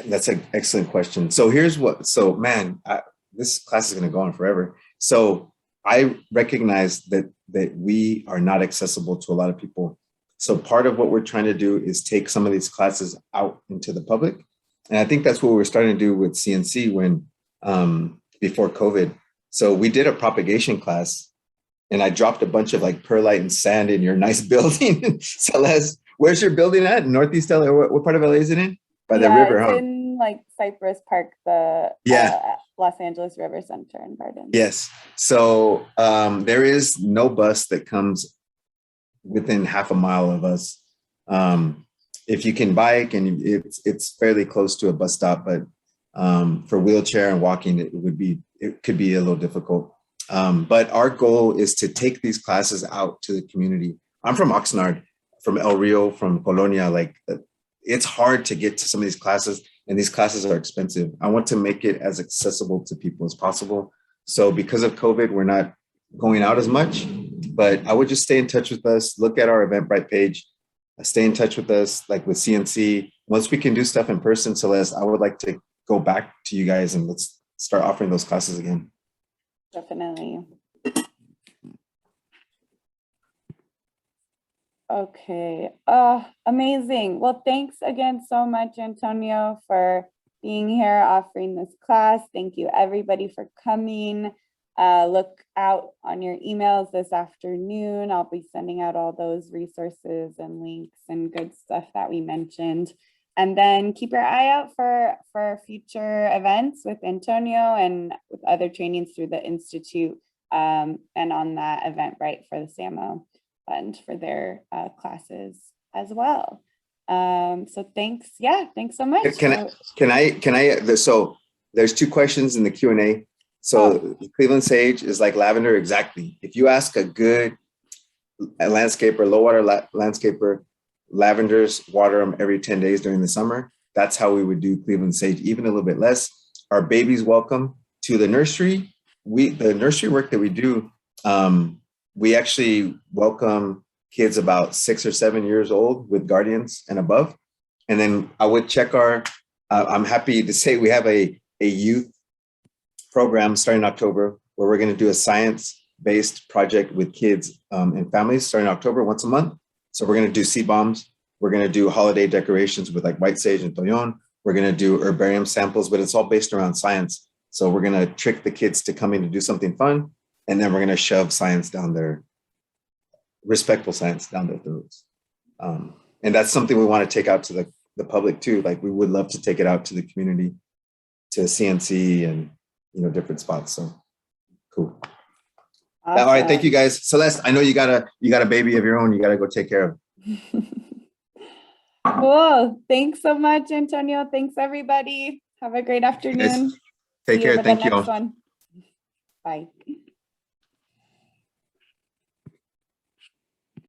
that's an excellent question. So here's what, this class is going to go on forever. So I recognize that we are not accessible to a lot of people. So part of what we're trying to do is take some of these classes out into the public. And I think that's what we're starting to do with CNC when, before COVID. So we did a propagation class, and I dropped a bunch of like perlite and sand in your nice building. Celeste, where's your building at? Northeast LA? What part of LA is it in? By the river, it's huh? in like Cypress Park, the Los Angeles River Center in Barden. Yes. So there is no bus that comes within half a mile of us. If you can bike, and it's fairly close to a bus stop, but for wheelchair and walking, it could be a little difficult. But our goal is to take these classes out to the community. I'm from Oxnard, from El Rio, from Colonia. Like, it's hard to get to some of these classes, and these classes are expensive. I want to make it as accessible to people as possible. So because of COVID, we're not going out as much, but I would just stay in touch with us. Look at our Eventbrite page. Stay in touch with us, like with CNC. Once we can do stuff in person, Celeste, I would like to go back to you guys and let's start offering those classes again. Definitely. Okay. Amazing. Well, thanks again so much, Antonio, for being here, offering this class. Thank you, everybody, for coming. Look out on your emails this afternoon. I'll be sending out all those resources and links and good stuff that we mentioned. And then keep your eye out for future events with Antonio and with other trainings through the Institute, and on that Eventbrite for the SAMO Fund for their classes as well. So thanks. Yeah, thanks so much. So there's 2 questions in the Q&A. So Cleveland sage is like lavender, exactly. If you ask a good landscaper, low water landscaper, lavenders water them every 10 days during the summer. That's how we would do Cleveland sage, even a little bit less. Our babies welcome to the nursery. The nursery work that we do, we actually welcome kids about 6 or 7 years old with guardians and above. And then I would check I'm happy to say we have a youth program starting in October where we're going to do a science-based project with kids and families starting in October once a month. So we're going to do seed bombs. We're going to do holiday decorations with like white sage and toyon. We're going to do herbarium samples, but it's all based around science. So we're going to trick the kids to come in to do something fun. And then we're going to shove science down their, respectful science down their throats. And that's something we want to take out to the public too. Like we would love to take it out to the community, to CNC and, different spots. So cool. Awesome. All right. Thank you guys. Celeste, I know you got a baby of your own. You got to go take care of. Cool. Thanks so much, Antonio. Thanks, everybody. Have a great afternoon. Take care. Thank you all. One. Bye.